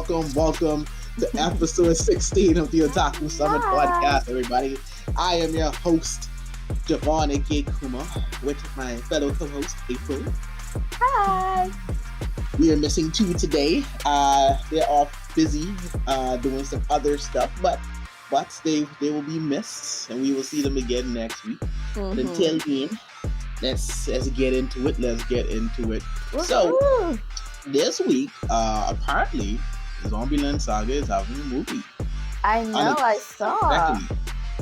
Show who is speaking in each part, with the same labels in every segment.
Speaker 1: welcome to episode 16 of the Otaku Summit
Speaker 2: Hi.
Speaker 1: podcast, everybody. I am your host, Javon aka Kuma, with my fellow co-host, April.
Speaker 2: Hi.
Speaker 1: We are missing two today. They're off busy doing some other stuff, but they will be missed, and we will see them again next week. But until then, let's get into it. So
Speaker 2: Woohoo.
Speaker 1: this week, apparently, Zombieland Saga is having a movie.
Speaker 2: I know, I saw.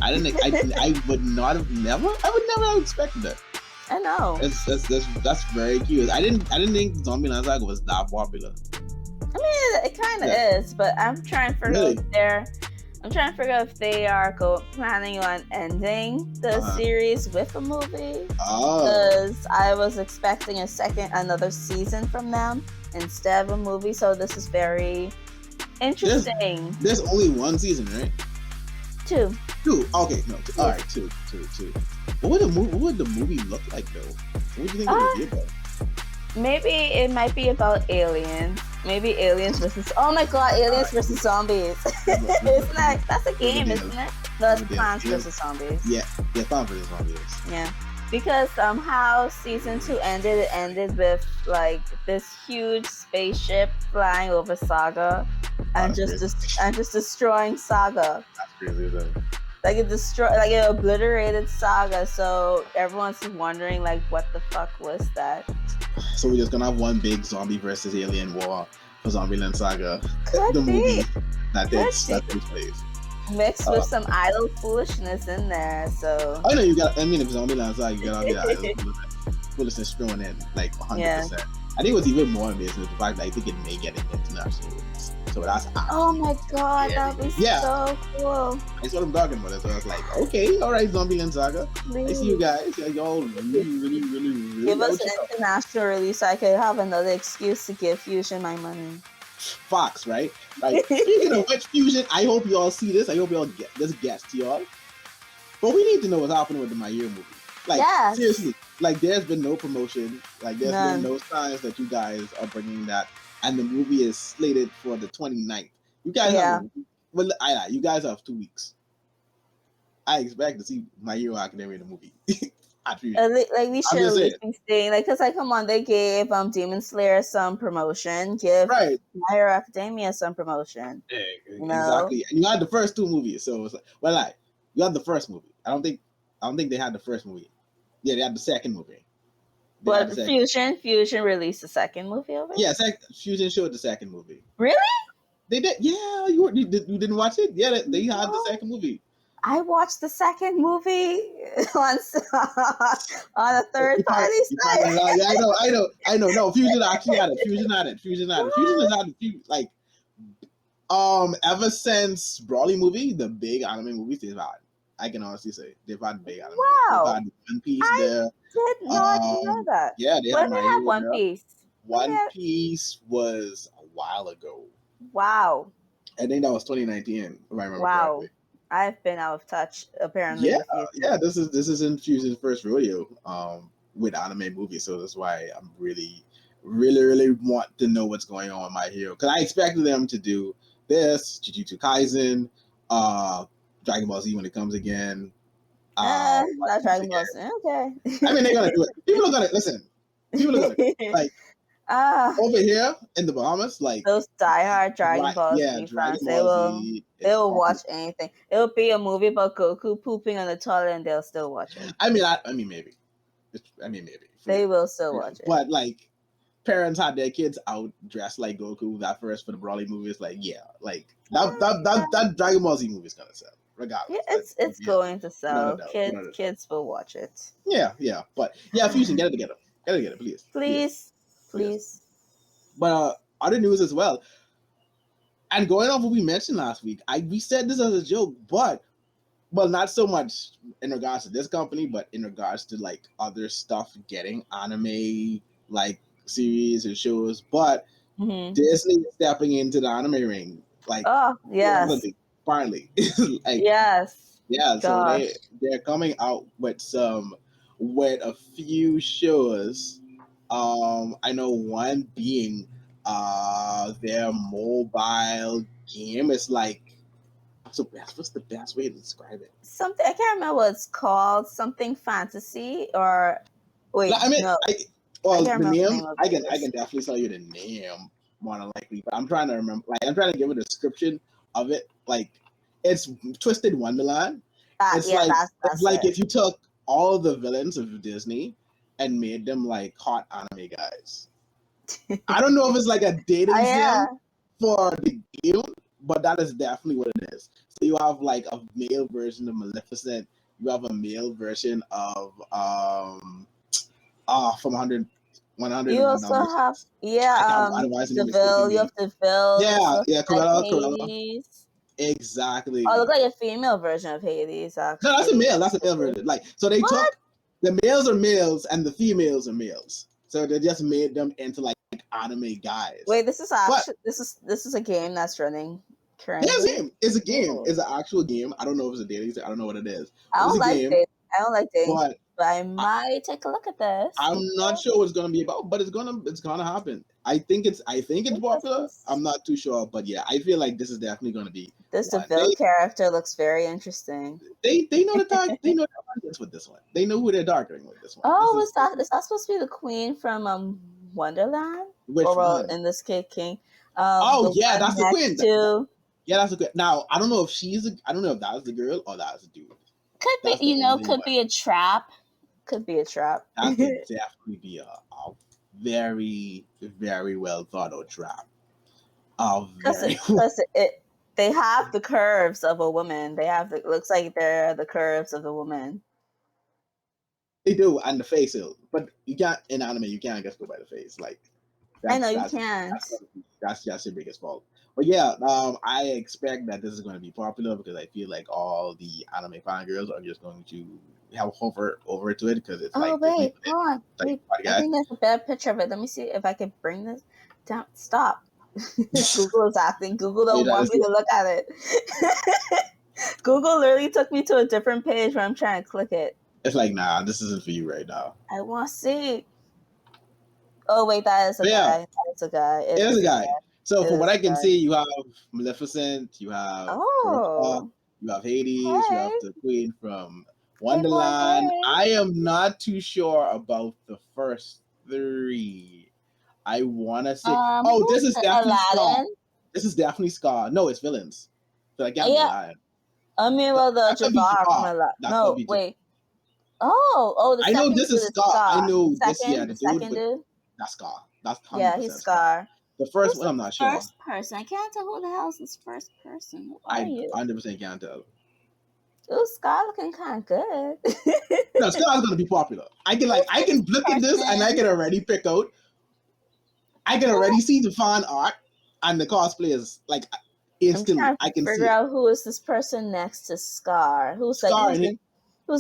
Speaker 1: Unexpectedly. I would never have expected that.
Speaker 2: I know.
Speaker 1: That's very cute. I didn't think Zombieland Saga was that popular.
Speaker 2: I mean, it kind of is, but I'm trying to figure out if they are planning on ending the series with a movie. Because I was expecting another season from them instead of a movie. So this is very interesting.
Speaker 1: There's only one season, right?
Speaker 2: Two.
Speaker 1: Okay, no. All right, two. What would the movie look like though? What do you think it would be about?
Speaker 2: Maybe it might be about aliens. Maybe aliens versus. Oh my god, aliens versus zombies. It's like that's a game, isn't it? No, it's Plants versus Zombies.
Speaker 1: Yeah, Plants versus Zombies.
Speaker 2: Yeah, because how season 2 ended. It ended with like this huge spaceship flying over Saga, and just destroying Saga.
Speaker 1: That's crazy though.
Speaker 2: Like it obliterated Saga. So everyone's wondering like, what the fuck was that?
Speaker 1: So we're just gonna have one big zombie versus alien war for Zombieland Saga.
Speaker 2: Could be.
Speaker 1: Movie that takes place.
Speaker 2: Mixed with some idol foolishness in there, so.
Speaker 1: I know you got. I mean, if Zombieland Saga, you got all the idol foolishness thrown in, like 100%. Yeah. I think what's even more amazing is the fact that I think it may get an international release. So that's awesome.
Speaker 2: Oh my god, that'd be so cool.
Speaker 1: That's what I'm talking about. So I was like, okay, all right, Zombieland Saga. Please. I see you guys. Y'all really
Speaker 2: give us an international release so I could have another excuse to give Fusion my money.
Speaker 1: Fox, right? Like, speaking of which, Fusion, I hope y'all see this. I hope y'all get this guest to y'all. But we need to know what's happening with the My Hero movie. Like, seriously, like, there's been no promotion. Like, there's been no signs that you guys are bringing that. And the movie is slated for the 29th. You guys you guys have 2 weeks. I expect to see My Hero Academia in the movie.
Speaker 2: Like we should at least be seeing, like, because come on, they gave Demon Slayer some promotion, give My Hero Academia some promotion.
Speaker 1: Yeah, exactly. And you had the first two movies, so it's like, you had the first movie. I don't think they had the first movie. Yeah, they had the second movie.
Speaker 2: But Fusion released the second movie over?
Speaker 1: Yeah, Fusion showed the second movie.
Speaker 2: Really?
Speaker 1: They did. Yeah, you didn't watch it? Yeah, they had the second movie.
Speaker 2: I watched the second movie on a third party site.
Speaker 1: Yeah, I know. No, Fusion actually had it. Fusion has had like ever since Brawly movie, the big anime movies they've had. I can honestly say they've had big anime.
Speaker 2: Wow.
Speaker 1: They've had One Piece there.
Speaker 2: Did not know that.
Speaker 1: Yeah, they had
Speaker 2: One Piece.
Speaker 1: One Piece was a while ago.
Speaker 2: Wow.
Speaker 1: I think that was 2019, if I remember correctly.
Speaker 2: I've been out of touch apparently.
Speaker 1: Yeah. This is in Fusion's first rodeo with anime movies, so that's why I'm really want to know what's going on with My Hero, because I expected them to do this, Jujutsu Kaisen, Dragon Ball Z when it comes again.
Speaker 2: Not Dragon Ball Z. Okay.
Speaker 1: I mean, they're gonna do it. People are gonna listen. Like over here in the Bahamas, like
Speaker 2: those diehard Dragon Ball Z fans, they will watch anything. It will be a movie about Goku pooping on the toilet, and they'll still watch it.
Speaker 1: I mean, maybe.
Speaker 2: They will still watch it.
Speaker 1: But like, parents had their kids out dressed like Goku. That first for the Broly movie is like, that Dragon Ball Z movie is gonna sell. Regardless.
Speaker 2: Yeah, it's going to sell. Kids will watch it.
Speaker 1: Yeah. But Fusion, get it together, please. But other news as well. And going off what we mentioned last week, we said this as a joke, but not so much in regards to this company, but in regards to like other stuff getting anime like series and shows. But Disney is stepping into the anime ring. Like, finally. Like, yes. Yeah, so they're coming out with a few shows. I know one being Their mobile game is like, what's the best way to describe it?
Speaker 2: Something I can't remember what it's called. Something fantasy or wait,
Speaker 1: I mean,
Speaker 2: no.
Speaker 1: the name I can definitely tell you the name more than likely, but I'm trying to remember. Like, I'm trying to give a description of it. Like, it's Twisted Wonderland. It's like if you took all the villains of Disney and made them like hot anime guys. I don't know if it's like a dating sim for the game, but that is definitely what it is. So you have like a male version of Maleficent. You have a male version of from 100.
Speaker 2: You also have DeVille. You have DeVille.
Speaker 1: Yeah, Cruella. Exactly.
Speaker 2: Oh, look like a female version of Hades. Actually.
Speaker 1: No, that's a male. That's a male version. Like, so they took the males are males and the females are males. So they just made them into like anime guys.
Speaker 2: Wait, this is actually this is a game that's running currently.
Speaker 1: Yeah, it's a game. It's an actual game. I don't know if it's a dating. I don't know what it is.
Speaker 2: I don't like dating. But I might take a look at this.
Speaker 1: I'm not sure what it's gonna be about, but it's gonna happen. I think it's popular. I'm not too sure, but yeah, I feel like this is definitely gonna be.
Speaker 2: This DeVille character looks very interesting.
Speaker 1: They know the audience with this one. They know who they're targeting with this one.
Speaker 2: Oh, is that supposed to be the queen from Wonderland?
Speaker 1: Which one?
Speaker 2: In this case, King.
Speaker 1: Yeah, that's the queen.
Speaker 2: Yeah,
Speaker 1: that's the queen. Now I don't know if I don't know if that's the girl or that's the dude.
Speaker 2: Could be, could be a trap. Could be a trap.
Speaker 1: That could definitely be a very, very well thought out trap.
Speaker 2: They have the curves of a woman. Looks like they're the curves of the woman.
Speaker 1: They do, and the face is. But you can't in anime. You can't just go by the face. Like
Speaker 2: I know you can't.
Speaker 1: That's just your biggest fault. But yeah, I expect that this is going to be popular because I feel like all the anime fangirls are just going to have hover over to it because it's
Speaker 2: hold on. I think there's a better picture of it. Let me see if I can bring this down. Stop. Google is acting. Google don't want me to look at it. Google literally took me to a different page where I'm trying to click it.
Speaker 1: It's like, nah, this isn't for you right now.
Speaker 2: I want to see. Oh wait, that is a guy. That is a guy.
Speaker 1: It is a guy. So from what I can see, you have Maleficent, you have Cruella, you have Hades, you have the queen from Wonderland. I am not too sure about the first three. I want to say, this is definitely Scar. This is definitely Scar. No, it's villains. So I can't be lying.
Speaker 2: I mean, well, the Jafar from Aladdin. No, wait. Oh,
Speaker 1: I know this is Scar. I know
Speaker 2: this. Yeah, the second dude.
Speaker 1: That's Scar. That's 100%
Speaker 2: yeah, he's Scar.
Speaker 1: The first one, I'm not sure.
Speaker 2: First person. I can't tell who the hell is this first person. Who are you?
Speaker 1: 100% can't tell.
Speaker 2: Ooh, Scar looking kind of good.
Speaker 1: No, Scar's gonna be popular. I can look at this and I can already pick out. I can already see the fan art and the cosplayers like instantly. I can
Speaker 2: figure out who is this person next to Scar. Who's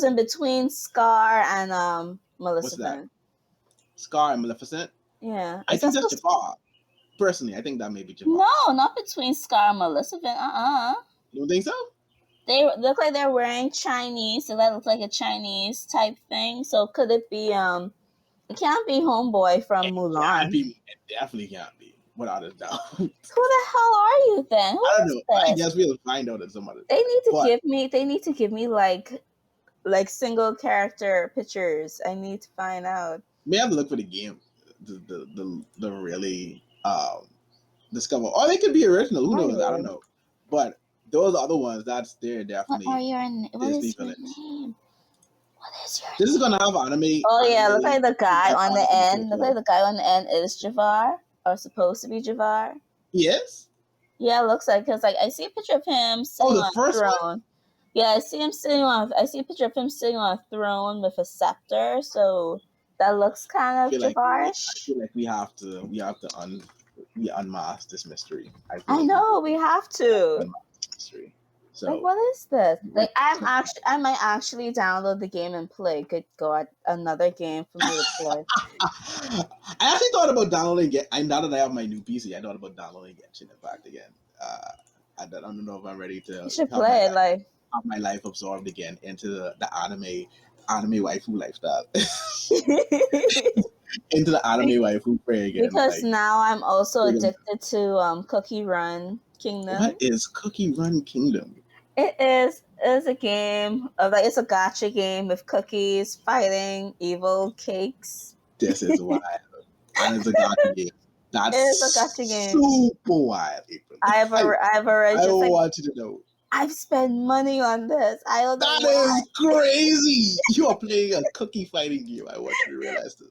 Speaker 2: in between Scar and Maleficent?
Speaker 1: Scar and Maleficent.
Speaker 2: Yeah,
Speaker 1: I think that's Jafar. Personally, I think that may be Jafar.
Speaker 2: No, not between Scar and Maleficent.
Speaker 1: You don't think so?
Speaker 2: They look like they're wearing Chinese, so that looks like a Chinese type thing. So could it be it can't be Homeboy from Mulan.
Speaker 1: It definitely can't be. Without a doubt.
Speaker 2: Who the hell are you then?
Speaker 1: I don't know. I guess we'll find out at some other time.
Speaker 2: They need to give me like single character pictures. I need to find out.
Speaker 1: May have to look for the game. The really discover, or they could be original. Who knows? I don't know. But those other ones, they're definitely.
Speaker 2: What is your name? What is your name?
Speaker 1: This is gonna have anime.
Speaker 2: Oh yeah, look like the guy on the end. Look like the guy on the end is Jafar, or supposed to be Jafar.
Speaker 1: Yes.
Speaker 2: Yeah, it looks like because I see a picture of him sitting on a throne. One? Yeah, I see a picture of him sitting on a throne with a scepter. So. That looks kind of Jafarish.
Speaker 1: I feel like we have to unmask this mystery.
Speaker 2: I know we have to.
Speaker 1: Mystery. So
Speaker 2: like, what is this? Like, I might actually download the game and play. Good God, another game for me to play.
Speaker 1: I actually thought about downloading it. Now that I have my new PC, I thought about downloading Genshin Impact again. I don't know if I'm ready to.
Speaker 2: You should play
Speaker 1: have my life absorbed again into the anime waifu lifestyle. into the anime waifu prayer again.
Speaker 2: Because now I'm also addicted to Cookie Run Kingdom.
Speaker 1: What is Cookie Run Kingdom?
Speaker 2: It's a game of it's a gacha game with cookies fighting evil cakes.
Speaker 1: This is wild. And it's a gacha game. That's
Speaker 2: a gacha game.
Speaker 1: Super wild, April.
Speaker 2: I've already
Speaker 1: I want you to know.
Speaker 2: I've spent money on this. I don't know.
Speaker 1: That is crazy. You are playing a cookie fighting game. I want you to realize this.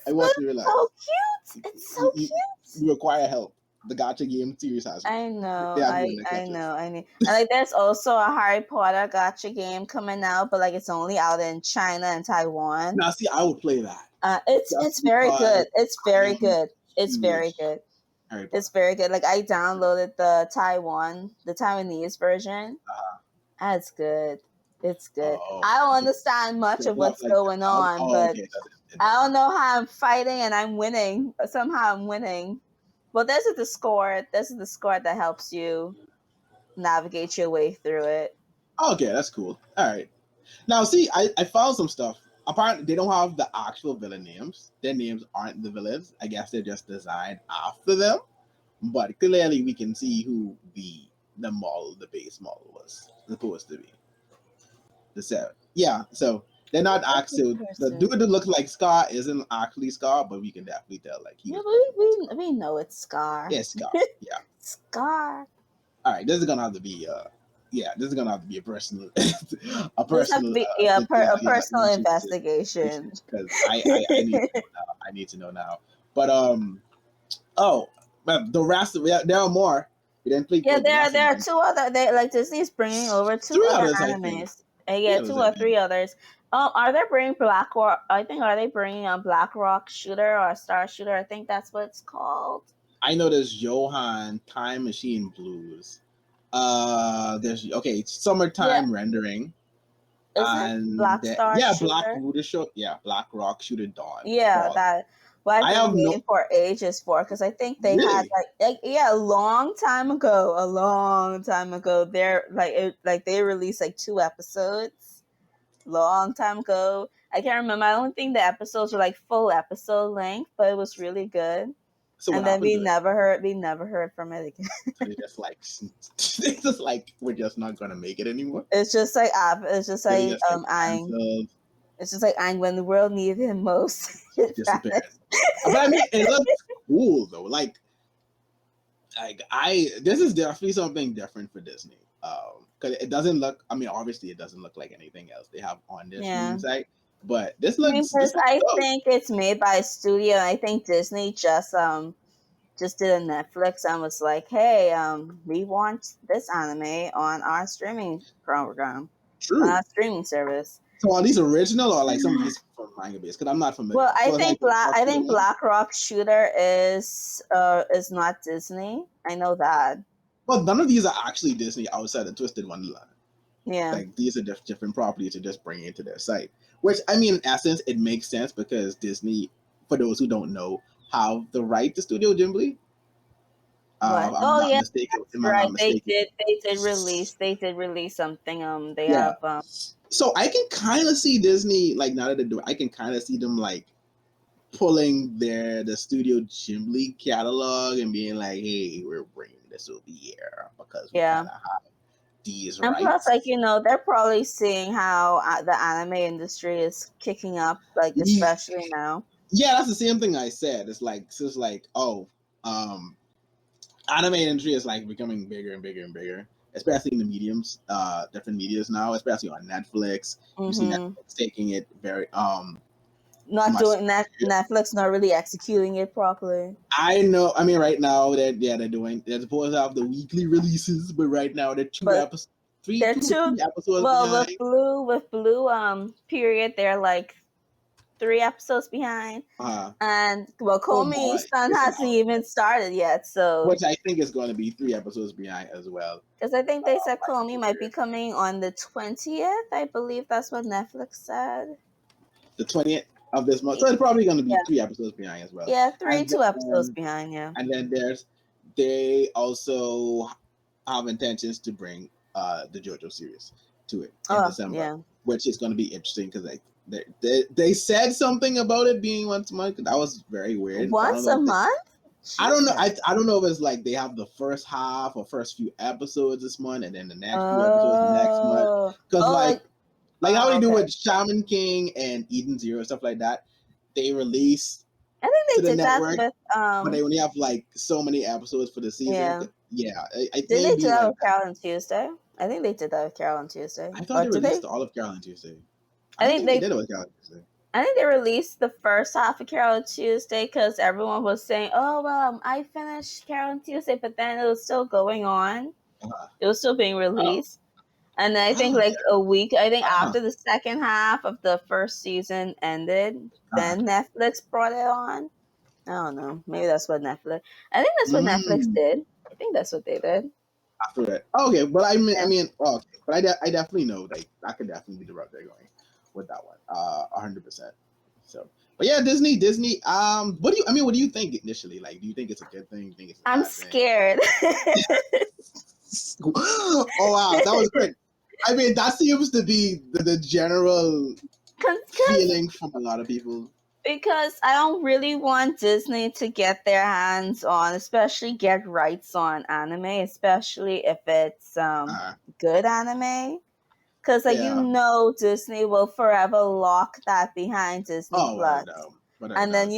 Speaker 2: I want you to realize. So cute. It's so cute.
Speaker 1: You require help. The gacha game series has.
Speaker 2: I know. I know. I need. And there's also a Harry Potter gacha game coming out, but it's only out in China and Taiwan.
Speaker 1: Now, see, I would play that.
Speaker 2: It's very good. It's very good. It's very good. It's very good. I downloaded the Taiwanese version. That's good. It's good. I don't understand much of what's going on, but I don't know how I'm fighting and I'm winning. Somehow I'm winning. Well, this is the score. This is the score that helps you navigate your way through it.
Speaker 1: Okay, that's cool. All right. Now, see, I found some stuff. Apparently, they don't have the actual villain names. Their names aren't the villains. I guess they're just designed after them. But clearly, we can see who the base model was supposed to be. The 7. Yeah, so they're not actually. The dude that looks like Scar isn't actually Scar, but we can definitely tell.
Speaker 2: We know it's Scar.
Speaker 1: Yeah, Scar. Yeah,
Speaker 2: Scar.
Speaker 1: All right, this is gonna have to be this is gonna have to be a personal a
Speaker 2: personal investigation
Speaker 1: because I need to know now. But the rest of there are more. We didn't play.
Speaker 2: Yeah, there are 2 other. Disney's bringing over 2 other animes. Yeah, 2 or 3 others. Are they bringing Black Rock? I think are they bringing Black Rock Shooter or Star Shooter? I think that's what it's called.
Speaker 1: I know there's Johan Time Machine Blues. There's Summertime Rendering.
Speaker 2: And Black Star Shooter?
Speaker 1: Black Rock Shooter Dawn.
Speaker 2: Yeah, that. What I've been waiting for ages for, because I think they had a long time ago. They released 2 episodes, long time ago. I can't remember. I don't think the episodes were full episode length, but it was really good. So and then we never heard from it again.
Speaker 1: It's just we're just not gonna make it anymore.
Speaker 2: It's just Aang. It's just Aang when the world needed him most.
Speaker 1: But I mean, it looks cool though. This is definitely something different for Disney. Because it doesn't look. I mean, obviously, it doesn't look like anything else they have on their streaming site. But this looks.
Speaker 2: I think it's made by a studio. I think Disney just did a Netflix and was like, "Hey, we want this anime on our streaming program, on our streaming service."
Speaker 1: So are these original or some of these from manga based? Because I'm not familiar.
Speaker 2: Well, I think Black Rock Shooter is not Disney. I know that.
Speaker 1: Well, none of these are actually Disney outside of Twisted Wonderland.
Speaker 2: Yeah.
Speaker 1: These are different properties to just bring into their site. Which, I mean, in essence, it makes sense because Disney, for those who don't know, have the right to Studio Ghibli.
Speaker 2: Mistaken. Right. They did release something. They have.
Speaker 1: So I can kind of see Disney now that they do it, I can kind of see them pulling the Studio Ghibli catalog and being like, "Hey, we're bringing this over here because we kind of have these rights."
Speaker 2: And plus, they're probably seeing how the anime industry is kicking up, especially now.
Speaker 1: Yeah, that's the same thing I said. It's anime industry is becoming bigger and bigger and bigger, especially in the mediums, different medias now, especially on Netflix. You see Netflix taking it very
Speaker 2: Netflix not really executing it properly.
Speaker 1: I know. I mean, right now they're supposed to have the weekly releases, but right now they're 2 episodes. Three episodes.
Speaker 2: Well, with Blue period, they're 3 episodes behind, and Komi-san hasn't even started yet. So,
Speaker 1: which I think is going to be 3 episodes behind as well.
Speaker 2: Because I think they said Komi might be coming on the 20th. I believe that's what Netflix said.
Speaker 1: The 20th of this month, so it's probably going to be 3 episodes behind as well.
Speaker 2: Yeah, 2 episodes behind. Yeah,
Speaker 1: and then they also have intentions to bring the JoJo series to it in December, which is going to be interesting because They said something about it being once a month. That was very weird.
Speaker 2: Once a month?
Speaker 1: I don't know. I don't know if it's like they have the first half or first few episodes this month, and then the next few episodes next month. Because like how they do with Shaman King and Eden Zero and stuff like that, they release.
Speaker 2: I think they did network, that with
Speaker 1: but they only have like so many episodes for the season.
Speaker 2: Yeah. I think they did that with Carol and Tuesday. I think they did that with Carol and Tuesday.
Speaker 1: I thought they released all of Carol and Tuesday.
Speaker 2: I think they
Speaker 1: did it with Carol and Tuesday.
Speaker 2: I think they released the first half of Carol and Tuesday because everyone was saying, "Oh well, I finished Carol and Tuesday," but then it was still going on. It was still being released. And then I think a week, after the second half of the first season ended, then Netflix brought it on. I don't know. Maybe that's what Netflix. I think that's what Netflix did. I think that's what they did.
Speaker 1: After that, okay. But I mean, okay. But I definitely know like that could definitely be the route they're going with that one. 100%. So, but yeah, Disney. What do you think initially? Like, do you think it's a good thing? Do you think it's
Speaker 2: I'm scared.
Speaker 1: Oh wow, that was great. I mean, that seems to be the general feeling from a lot of people.
Speaker 2: Because I don't really want Disney to get their hands on, especially get rights on anime, especially if it's good anime. Because Disney will forever lock that behind Disney Plus. And then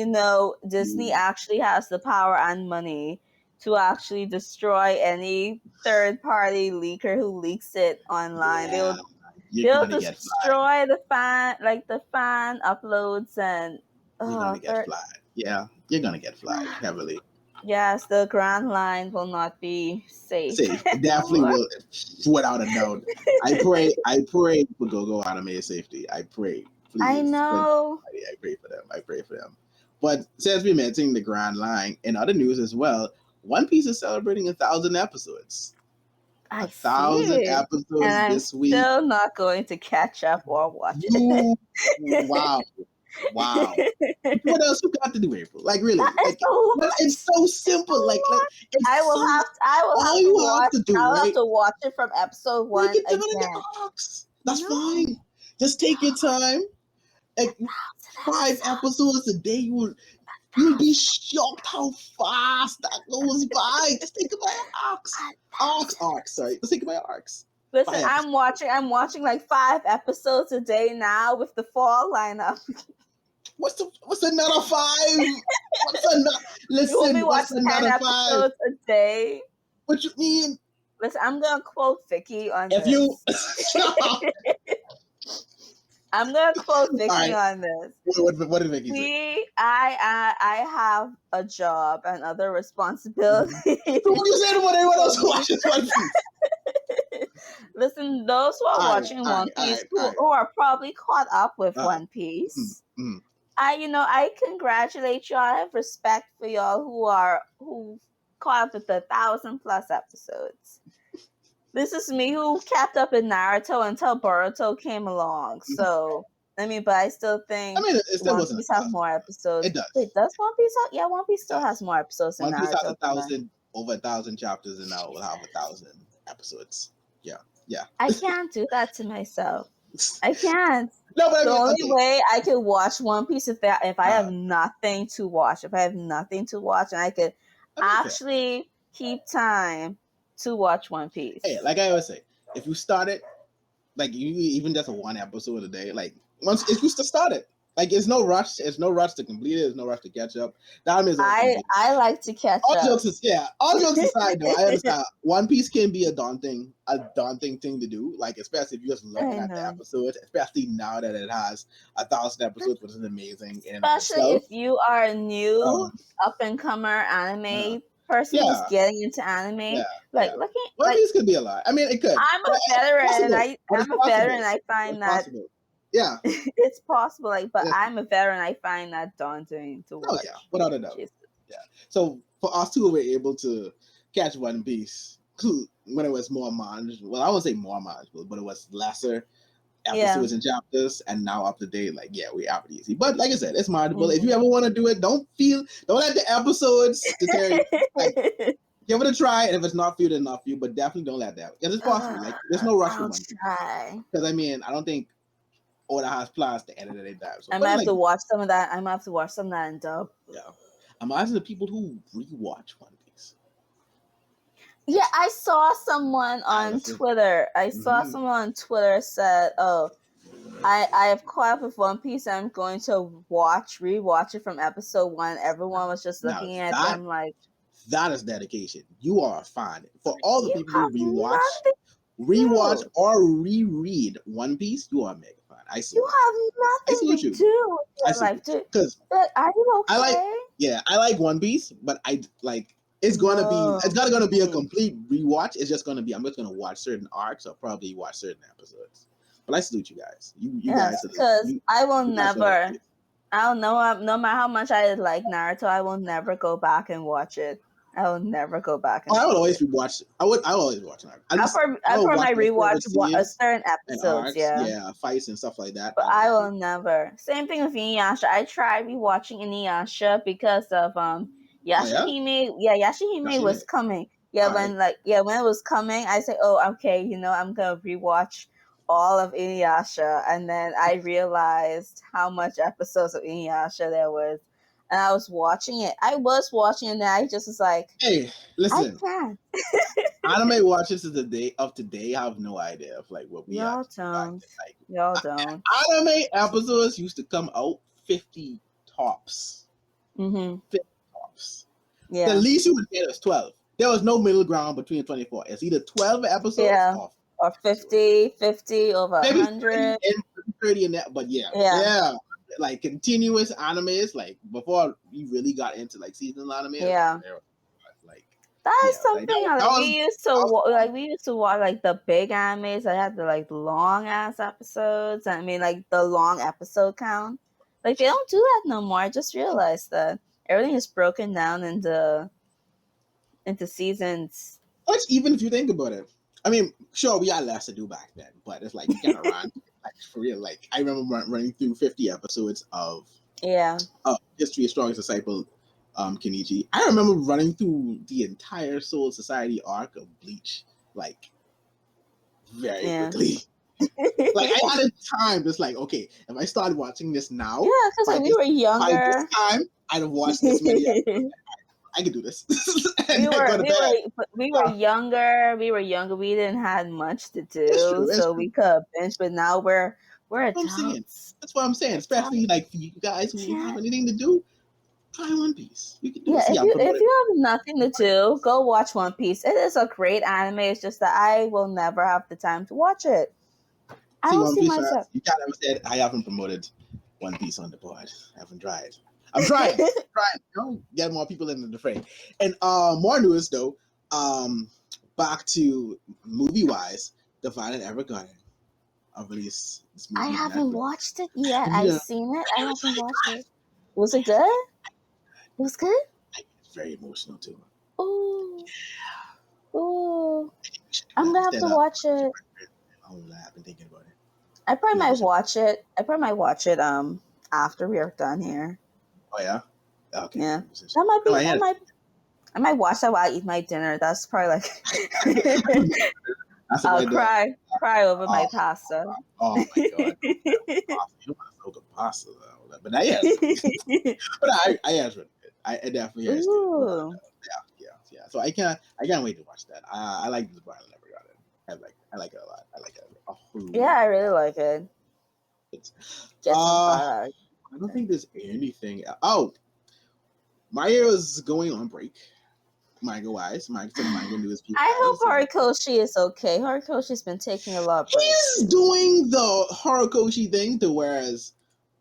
Speaker 2: Disney actually has the power and money to actually destroy any third-party leaker who leaks it online. They'll destroy the fan uploads and
Speaker 1: you're gonna get flagged. Yeah, you're gonna get flagged heavily.
Speaker 2: Yes, the Grand Line will not be safe.
Speaker 1: Definitely will, without a doubt. I pray for Go Anime safety. I pray. Please.
Speaker 2: I know.
Speaker 1: I pray for them. But since we mentioned the Grand Line, in other news as well, One Piece is celebrating 1,000 episodes. 1,000 episodes
Speaker 2: and
Speaker 1: this week.
Speaker 2: I'm still not going to catch up or watch it.
Speaker 1: Wow. What else you got to do, April? Like really? It's so simple. Like
Speaker 2: I will have to watch it from episode 1 again.
Speaker 1: That's fine. Just take your time. Like 5 episodes a day, you'll be shocked how fast that goes by. Just think about arcs. Sorry, just think about arcs.
Speaker 2: Listen, I'm watching like 5 episodes a day now with the fall lineup.
Speaker 1: What's another 5? What's another 5
Speaker 2: episodes a day?
Speaker 1: What you mean?
Speaker 2: Listen, I'm gonna quote Vicky on this. I'm gonna quote Vicky on this.
Speaker 1: What did Vicky say?
Speaker 2: I have a job and other responsibilities.
Speaker 1: So what you say to anyone else who watches One Piece?
Speaker 2: Listen, those who are watching One Piece, who are probably caught up with One Piece, I congratulate y'all. I have respect for y'all who caught up with the 1,000+ episodes. This is me who kept up in Naruto until Boruto came along. So, but I still think
Speaker 1: it still
Speaker 2: One Piece has more episodes.
Speaker 1: It does.
Speaker 2: Wait, does One Piece have? Yeah, One Piece still has more episodes than Naruto.
Speaker 1: One Piece has over 1,000 chapters, and now we'll have 1,000 episodes. Yeah.
Speaker 2: I can't do that to myself. I can't.
Speaker 1: No, but
Speaker 2: the only way I could watch One Piece if I have nothing to watch. If I have nothing to watch, and I could actually keep time to watch One Piece.
Speaker 1: Hey, like I always say, if you start it, like you even just 1 episode a day, like if you start it, like it's no rush. There's no rush to complete it. There's no ruch to catch up.
Speaker 2: I like to catch up.
Speaker 1: All jokes aside, though, I understand. One Piece can be a daunting thing to do. Like especially if you're just looking at the episodes, especially now that it has 1,000 episodes, which is amazing.
Speaker 2: Especially if you are a new up and comer anime person who's getting into anime. Looking.
Speaker 1: One Piece could be a lot. I mean, it could.
Speaker 2: I'm a veteran, and I find that.
Speaker 1: Possible. Yeah,
Speaker 2: it's possible. But I'm a veteran. I find that daunting to watch.
Speaker 1: Oh yeah, without a doubt. Yeah. So for us who were able to catch One Piece when it was more manageable, well, I won't say more manageable, but it was lesser episodes and chapters, and now up to date. We have it easy. But like I said, it's manageable. If you ever want to do it, don't let the episodes deter you. Give it a try, and if it's not for you, then not for you. But definitely don't let that. Because it's possible. There's no rush for One Piece. Because I don't think. Oda has plans to edit it in time. So
Speaker 2: I might have to watch some of that. I might have to watch some of that in dub.
Speaker 1: Yeah, I'm asking the people who rewatch One Piece.
Speaker 2: Yeah, I saw someone on Twitter. Someone on Twitter said, "Oh, I have caught up with One Piece. I'm going to rewatch it from episode 1." Everyone was just looking at them like,
Speaker 1: that is dedication. You are a fan. For all the people who rewatch or reread One Piece, you are a mega fan. I salute
Speaker 2: you. Have nothing to do with your life,
Speaker 1: because
Speaker 2: are you okay?
Speaker 1: I like One Piece, but I like it's gonna be a complete rewatch. It's just gonna be I'm just gonna watch certain arcs or probably watch certain episodes. But I salute you guys. You guys,
Speaker 2: because I will never. I don't know. No matter how much I like Naruto, I will never go back and watch it. I will never go back.
Speaker 1: I would always rewatch. I will always watch it.
Speaker 2: I for my rewatch certain episodes,
Speaker 1: fights and stuff like that.
Speaker 2: But I will never. Same thing with Inuyasha. I tried rewatching Inuyasha because of Yashahime. Yashahime was coming. When it was coming, I said, "Oh, okay, I'm gonna rewatch all of Inuyasha," and then I realized how much episodes of Inuyasha there was. And I was watching it. And I just was like,
Speaker 1: "Hey, listen,
Speaker 2: I can't."
Speaker 1: Anime watchers of today have no idea of like what we
Speaker 2: Y'all don't. Y'all don't.
Speaker 1: Anime episodes used to come out 50 tops. 50 tops.
Speaker 2: Yeah.
Speaker 1: The least you would get was 12. There was no middle ground between 24. It's either 12 episodes
Speaker 2: or 50 over
Speaker 1: maybe
Speaker 2: 100.
Speaker 1: 30 in that, but yeah. Like continuous animes, like before we really got into like seasonal anime.
Speaker 2: Yeah. Like that is something we used to watch like the big animes that had the like long ass episodes. I mean like the long episode count. Like they don't do that no more. I just realized that everything is broken down into seasons.
Speaker 1: Which even if you think about it, I mean, sure we had less to do back then, but it's like you gotta run. Like for real, like I remember running through 50 episodes of History of Strongest Disciple, Kenichi. I remember running through the entire Soul Society arc of Bleach, like very quickly. Like I had a time just like, okay, if I started watching this now,
Speaker 2: because we were younger.
Speaker 1: By this time, I'd have watched this many episodes. I could do this.
Speaker 2: we were younger. We didn't have much to do, so we could binge. But now we're adults.
Speaker 1: That's what I'm saying. Especially like for you guys who don't have anything to do, try One Piece. You can do
Speaker 2: if you have nothing to do, go watch One Piece. It is a great anime. It's just that I will never have the time to watch it. I don't see myself.
Speaker 1: You kind of said I haven't promoted One Piece on the board. I haven't tried. I'm trying. Get more people into the fray. And more news though. Back to movie wise, The Violet Evergarden. I've released this movie.
Speaker 2: I haven't watched it yet. I've seen it. I haven't watched it. Was it good? It was good?
Speaker 1: It's very emotional too.
Speaker 2: Oh. I'm gonna have to watch it.
Speaker 1: I've been thinking about it.
Speaker 2: I probably might watch it. After we are done here.
Speaker 1: Oh yeah? Okay.
Speaker 2: Yeah. That might be I might watch that while I eat my dinner. That's probably like I'll cry over my pasta.
Speaker 1: Oh my god. You want to soak up pasta though. But I answered it. I definitely answered it. Yeah. So I can't wait to watch that. I like this Violet Evergarden. I like it a lot. I like it a whole lot.
Speaker 2: Yeah, I really like it.
Speaker 1: I don't think there's anything. Oh, my year is going on break. Manga wise, manga news.
Speaker 2: I hope Horikoshi is okay. Horikoshi's been taking a lot of breaks.
Speaker 1: He's doing the Horikoshi thing to whereas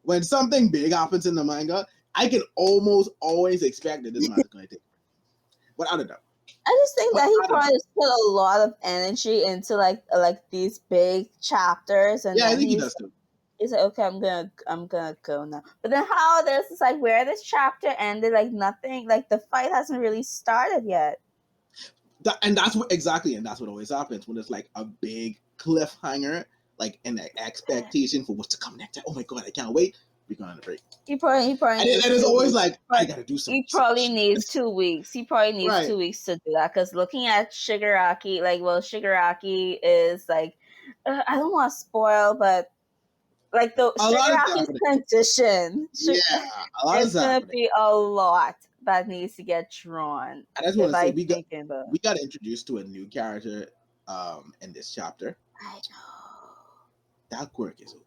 Speaker 1: when something big happens in the manga, I can almost always expect that this manga's going to take. But I don't know.
Speaker 2: I just think that he probably just put a lot of energy into like these big chapters, and
Speaker 1: I think he does too.
Speaker 2: He's like, okay, I'm gonna go now. But then how this is like where this chapter ended, like nothing, like the fight hasn't really started yet.
Speaker 1: That's what always happens when it's like a big cliffhanger, like an expectation for what's to come next. Oh my god, I can't wait. We're going on a break.
Speaker 2: He probably. And
Speaker 1: it's always like I gotta do something.
Speaker 2: He probably needs 2 weeks. He probably needs 2 weeks to do that because looking at Shigaraki, Shigaraki is like, I don't want to spoil, but like the Shigaraki's condition.
Speaker 1: Yeah, a lot
Speaker 2: it's gonna be a lot that needs to get drawn.
Speaker 1: I just want to say we got introduced to a new character in this chapter.
Speaker 2: I know.
Speaker 1: That quirk is OP.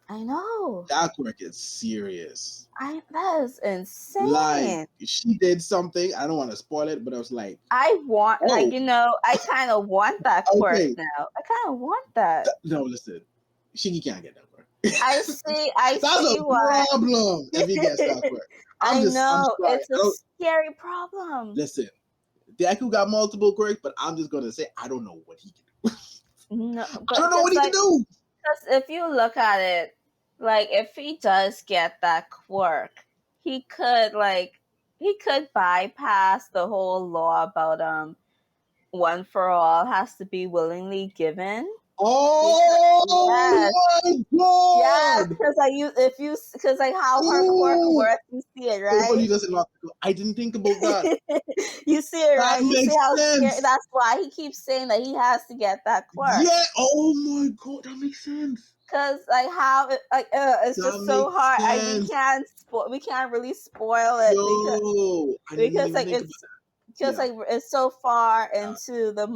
Speaker 2: I know.
Speaker 1: That quirk is serious.
Speaker 2: That is insane.
Speaker 1: Like, she did something. I don't want to spoil it, but I was like,
Speaker 2: I want, like, you know, I kind of want that quirk now. I kind of want that.
Speaker 1: No, listen, Shiggy can't get that quirk.
Speaker 2: I see.
Speaker 1: That's a problem if he gets that quirk.
Speaker 2: I know it's a scary problem.
Speaker 1: Listen, Deku got multiple quirks, but I'm just gonna say I don't know what he can do.
Speaker 2: No,
Speaker 1: I don't know what he can do.
Speaker 2: Because if you look at it, like if he does get that quirk, he could bypass the whole law about one for all has to be willingly given.
Speaker 1: Oh my god!
Speaker 2: Yeah, because how her quirk works, you see it, right?
Speaker 1: I didn't think about that.
Speaker 2: You see it, right?
Speaker 1: You see how
Speaker 2: scary. That's why he keeps saying that he has to get that quirk.
Speaker 1: Yeah. Oh my god, that makes sense.
Speaker 2: Because it's just so hard. We can't really spoil it because it's so far into the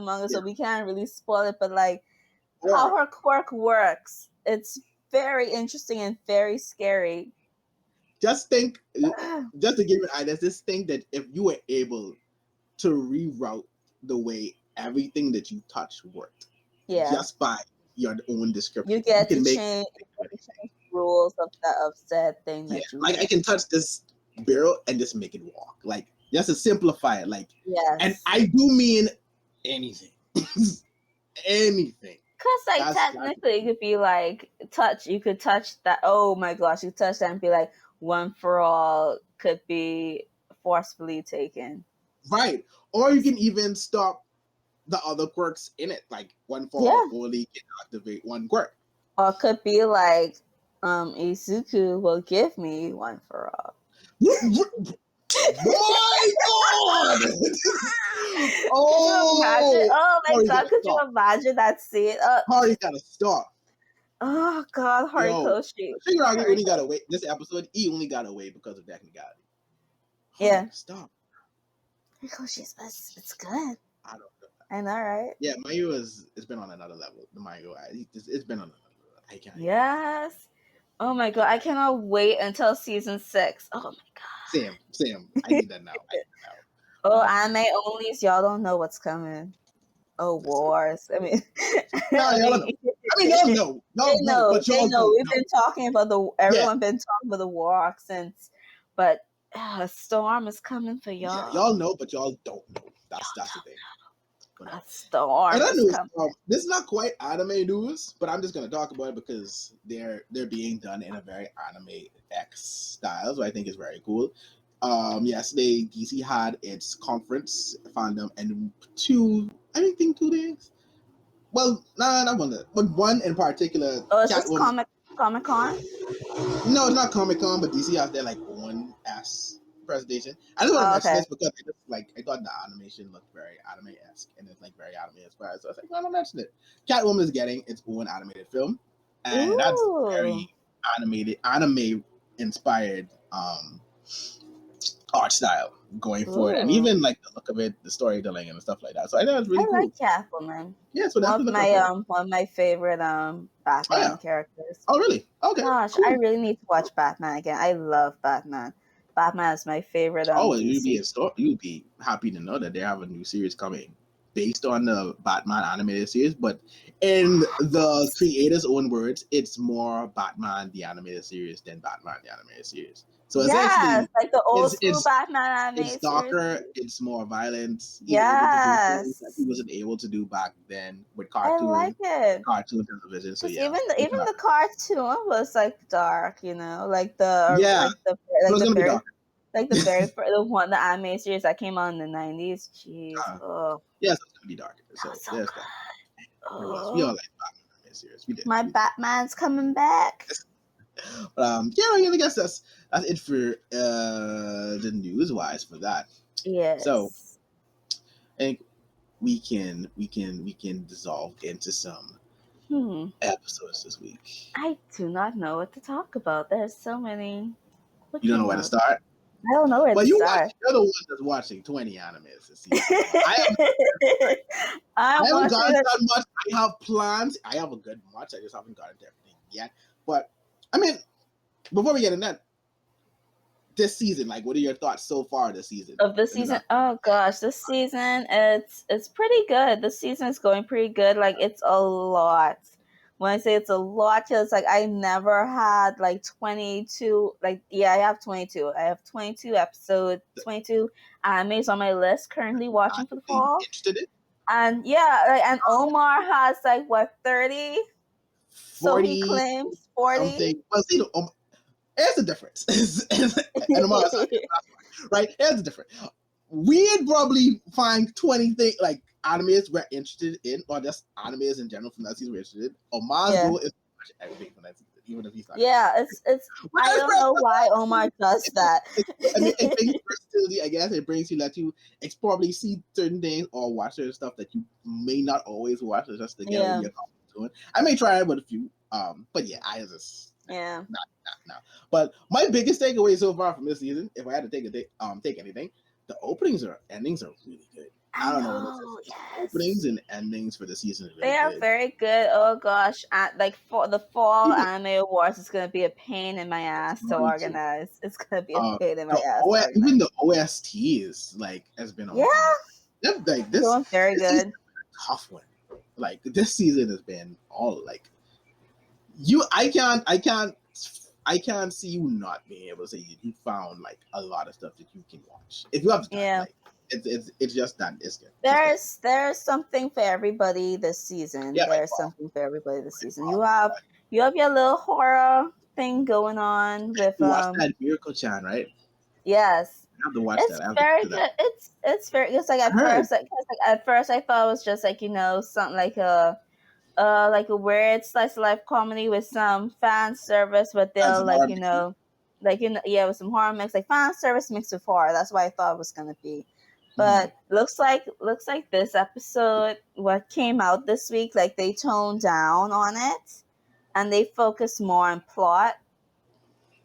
Speaker 2: manga, so we can't really spoil it. But like how her quirk works, it's very interesting and very scary.
Speaker 1: Just to give you an idea, just think that if you were able to reroute the way everything that you touch worked, just by your own description,
Speaker 2: you get to change rules of said thing.
Speaker 1: Like I can touch this barrel and just make it walk. Like just to simplify it. Like and I do mean anything, anything.
Speaker 2: Because like technically, it could be like touch. You could touch that. Oh my gosh, you touch that and be like one for all could be forcefully taken.
Speaker 1: Right, or you can even stop the other quirks in it, like one for all only can activate one quirk.
Speaker 2: Or it could be like Izuku will give me one for all.
Speaker 1: My god!
Speaker 2: Oh my god! Could you imagine that scene?
Speaker 1: Hari's gotta stop.
Speaker 2: Oh god, Horikoshi.
Speaker 1: Shigaraki only got away this episode. He only got away because of technicality. Stop.
Speaker 2: Horikoshi, it's good.
Speaker 1: I don't know.
Speaker 2: I know, right?
Speaker 1: Yeah, Mayu it's been on another level. The Mayu, it's been on another level. I can't.
Speaker 2: Yes. Oh my god, I cannot wait until season 6. Oh my god.
Speaker 1: Sam, I need that now.
Speaker 2: Anime onlys, y'all don't know what's coming. Oh, wars. I mean,
Speaker 1: y'all know. Y'all know. But y'all know.
Speaker 2: We've been talking about everyone been talking about the war arc since, but a storm is coming for y'all.
Speaker 1: Yeah, y'all know, but y'all don't know. That's the thing.
Speaker 2: A storm.
Speaker 1: This is not quite anime news, but I'm just gonna talk about it because they're being done in a very anime-X style, so I think it's very cool. Yesterday DC had its conference fandom, and 2 days. Well, not one, but one in particular.
Speaker 2: Oh, is this Comic-Con?
Speaker 1: No, it's not Comic-Con, but DC has their like own presentation. I just want to mention this because I thought the animation looked very anime-esque and it's like very anime-inspired. So I was like, well, I'll mention it. Catwoman is getting its own animated film, and that's very anime-inspired art style going forward, and even like the look of it, the storytelling and stuff like that. So I know it's really cool.
Speaker 2: I like Catwoman.
Speaker 1: Yeah, so
Speaker 2: one of my favorite Batman characters.
Speaker 1: Oh, really? Okay.
Speaker 2: Gosh, cool. I really need to watch Batman again. I love Batman. Batman is my favorite.
Speaker 1: You'd be happy to know that they have a new series coming based on the Batman animated series, but in the creator's own words, it's more Batman the animated series than Batman the animated series. So essentially,
Speaker 2: like the old school Batman animated
Speaker 1: it's darker, it's more violent.
Speaker 2: Yes,
Speaker 1: that he wasn't able to do back then with cartoon.
Speaker 2: I like it.
Speaker 1: Cartoon television. So
Speaker 2: even the cartoon was like dark, you know, like the the anime series that came out in the 90s. Jeez.
Speaker 1: Yeah, so it's gonna be darker. So there's that. We all like Batman anime series. We did.
Speaker 2: My Batman's coming back.
Speaker 1: I guess that's it for the news wise for that.
Speaker 2: Yes.
Speaker 1: So I think we can dissolve into some episodes this week?
Speaker 2: I do not know what to talk about. There's so many.
Speaker 1: You don't know where to start?
Speaker 2: I don't know where to start.
Speaker 1: You're the one that's watching 20 animes this season. I haven't gotten that much. I have plans. I have a good much. I just haven't gotten to everything yet. But, I mean, before we get in that, this season, like, what are your thoughts so far this season?
Speaker 2: Of this season? Oh gosh, this season it's pretty good. This season is going pretty good. Like, it's a lot. When I say it's a lot, it's like I never had like 22. Like, yeah, I have 22. I have 22 episodes, 22 animes on my list currently watching for the fall.
Speaker 1: Interested in?
Speaker 2: And yeah, and Omar has like what 30.
Speaker 1: 40,
Speaker 2: so he claims 40.
Speaker 1: Something. Well, see, here's the difference. And Omar's right? Here's the difference. We'd probably find 20 things like animes we're interested in, or just animes in general from that season we're interested in. Omar's goal is to watch everything from that season, even if he's not.
Speaker 2: Yeah, it's. I don't know why Omar does that.
Speaker 1: I mean, it brings versatility. I guess it brings you probably see certain things or watch certain stuff that you may not always watch. Just to get what you're doing. I may try it with a few, but yeah, I just.
Speaker 2: Yeah.
Speaker 1: No. But my biggest takeaway so far from this season, if I had to take anything, the openings or endings are really good. I don't know. Yes. Openings and endings for the season. Really
Speaker 2: they are good. Very good. Oh gosh, like for the fall anime awards, it's gonna be a pain in my ass to organize. It's gonna be a pain in my ass.
Speaker 1: Even the OST is like has been on.
Speaker 2: Yeah.
Speaker 1: Like this.
Speaker 2: Going very good.
Speaker 1: Tough one. Like this season has been all like. I can't see you not being able to say you found like a lot of stuff that you can watch. If you have time, like it's just that it's good.
Speaker 2: There's something for everybody this season. Yeah, there's something for everybody this season. You have your little horror thing going on with
Speaker 1: watch that Miracle-chan, right?
Speaker 2: Yes.
Speaker 1: I have to watch
Speaker 2: that. It's very good. It's very good. It's like at first I thought it was just like, something like a weird slice of life comedy with some fan service, but they'll with some horror mix, like fan service mixed with horror. That's what I thought it was gonna be. But looks like this episode, what came out this week, like they toned down on it and they focused more on plot